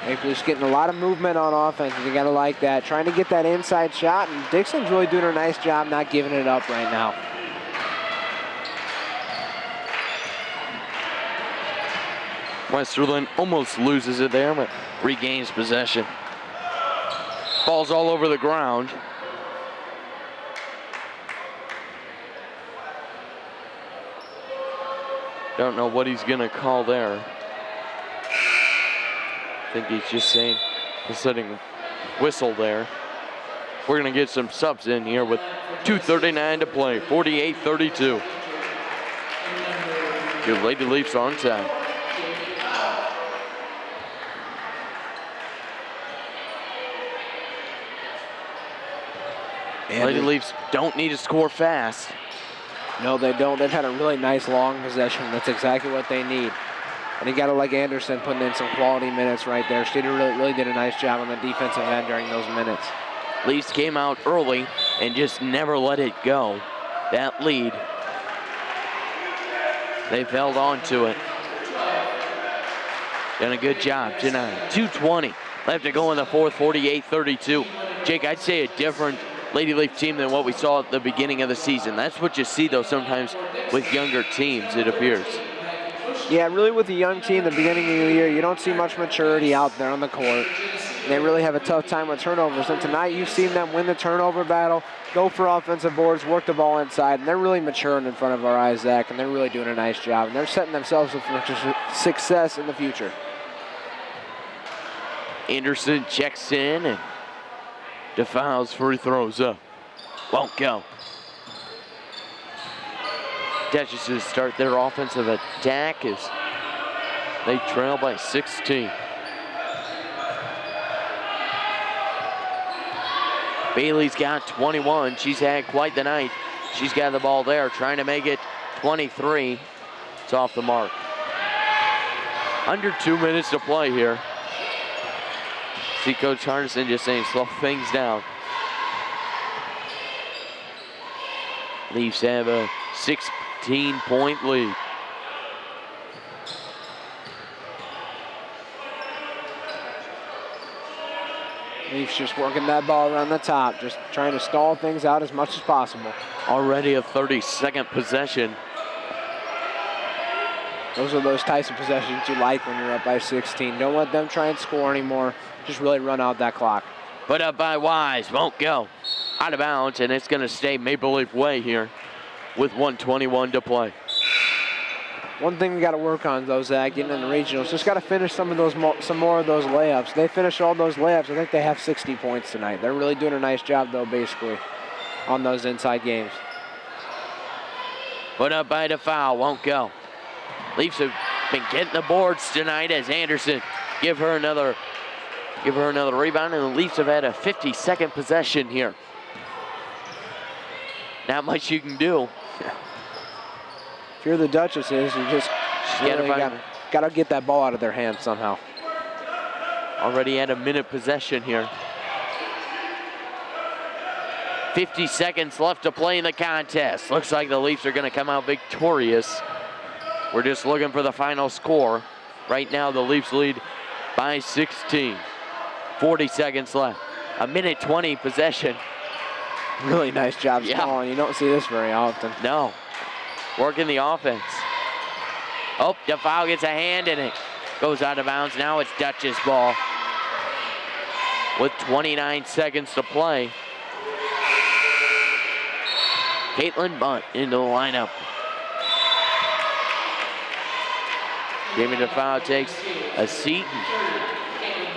Maple Leafs getting a lot of movement on offense. You gotta like that. Trying to get that inside shot, and Dixon's really doing a nice job not giving it up right now. Westerlund almost loses it there, but regains possession. Ball's all over the ground. Don't know what he's gonna call there. I think he's just saying, he's setting whistle there. We're gonna get some subs in here with 2:39 to play, 48-32. Your Lady Leafs on time. Lady Leafs don't need to score fast. No, they don't. They've had a really nice long possession. That's exactly what they need. And you got to like Anderson putting in some quality minutes right there. She really did a nice job on the defensive end during those minutes. Leafs came out early and just never let it go. That lead. They've held on to it. Done a good job tonight. 2:20 left to go in the fourth, 48-32. Jake, I'd say a different Lady Leaf team than what we saw at the beginning of the season. That's what you see, though, sometimes with younger teams, it appears. Yeah, really with the young team, the beginning of the year, you don't see much maturity out there on the court. They really have a tough time with turnovers. And tonight you've seen them win the turnover battle, go for offensive boards, work the ball inside, and they're really maturing in front of our eyes, Zach, and they're really doing a nice job. And they're setting themselves up for success in the future. Anderson checks in and defiles free throws up. Won't go. Duchesses start their offensive attack as they trail by 16. Bailey's got 21. She's had quite the night. She's got the ball there, trying to make it 23. It's off the mark. Under 2 minutes to play here. See Coach Hardison just saying slow things down. Leafs have a 16-point lead. Leafs just working that ball around the top, just trying to stall things out as much as possible. Already a 30-second possession. Those are those types of possessions you like when you're up by 16. Don't let them try and score anymore. Just really run out that clock. Put up by Wise, won't go. Out of bounds, and it's gonna stay Maple Leaf way here with 1:21 to play. One thing we got to work on, though, Zach, getting in the regionals, just got to finish some more of those layups. They finish all those layups. I think they have 60 points tonight. They're really doing a nice job, though, basically, on those inside games. Put up by DeFoul, won't go. Leafs have been getting the boards tonight as Anderson give her another rebound, and the Leafs have had a 50-second possession here. Not much you can do. If you're the Duchesses, you just really got to get that ball out of their hands somehow. Already at a minute possession here. 50 seconds left to play in the contest. Looks like the Leafs are going to come out victorious. We're just looking for the final score. Right now, the Leafs lead by 16. 40 seconds left. A minute 20 possession. Really nice job stalling. You don't see this very often. No. Working the offense. Oh, DeFoul gets a hand in it. Goes out of bounds. Now it's Dutchess ball. With 29 seconds to play. Caitlin Bunt into the lineup. Jamie DeFoul takes a seat.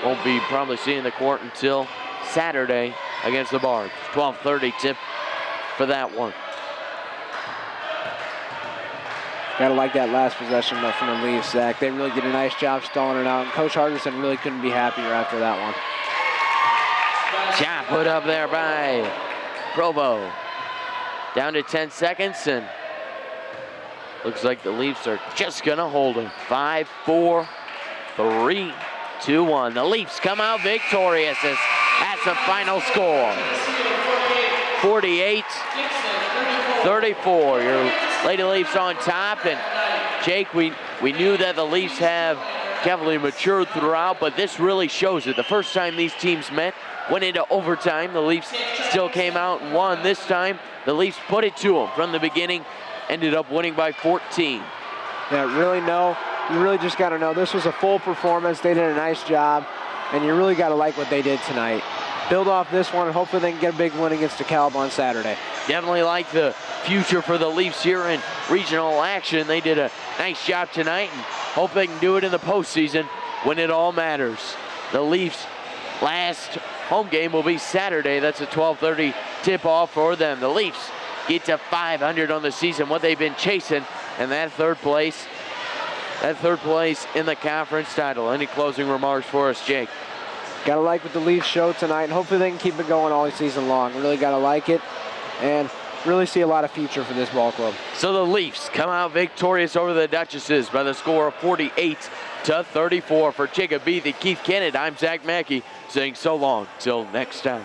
Won't be probably seeing the court until Saturday against the Bards. 12:30 tip for that one. Gotta like that last possession though from the Leafs, Zach. They really did a nice job stalling it out, and Coach Hardison really couldn't be happier after that one. Shot put up there by Provo. Down to 10 seconds, and looks like the Leafs are just gonna hold it. 5, 4, 3, 2, 1. The Leafs come out victorious as that's the final score. 48-34. Your Lady Leafs on top, and Jake, we knew that the Leafs have heavily matured throughout, but this really shows it. The first time these teams met, went into overtime. The Leafs still came out and won. This time, the Leafs put it to them from the beginning, ended up winning by 14. Yeah, you really just got to know this was a full performance. They did a nice job, and you really got to like what they did tonight. Build off this one, and hopefully they can get a big win against DeKalb on Saturday. Definitely like the future for the Leafs here in regional action. They did a nice job tonight, and hope they can do it in the postseason when it all matters. The Leafs last home game will be Saturday. That's a 12:30 tip-off for them. The Leafs get to 500 on the season, what they've been chasing, and that third place in the conference title. Any closing remarks for us, Jake? Gotta like what the Leafs show tonight, and hopefully they can keep it going all season long. Really gotta like it, and really see a lot of future for this ball club. So the Leafs come out victorious over the Duchesses by the score of 48-34. For Jacob Beathy, Keith Kennett, I'm Zach Mackey saying so long till next time.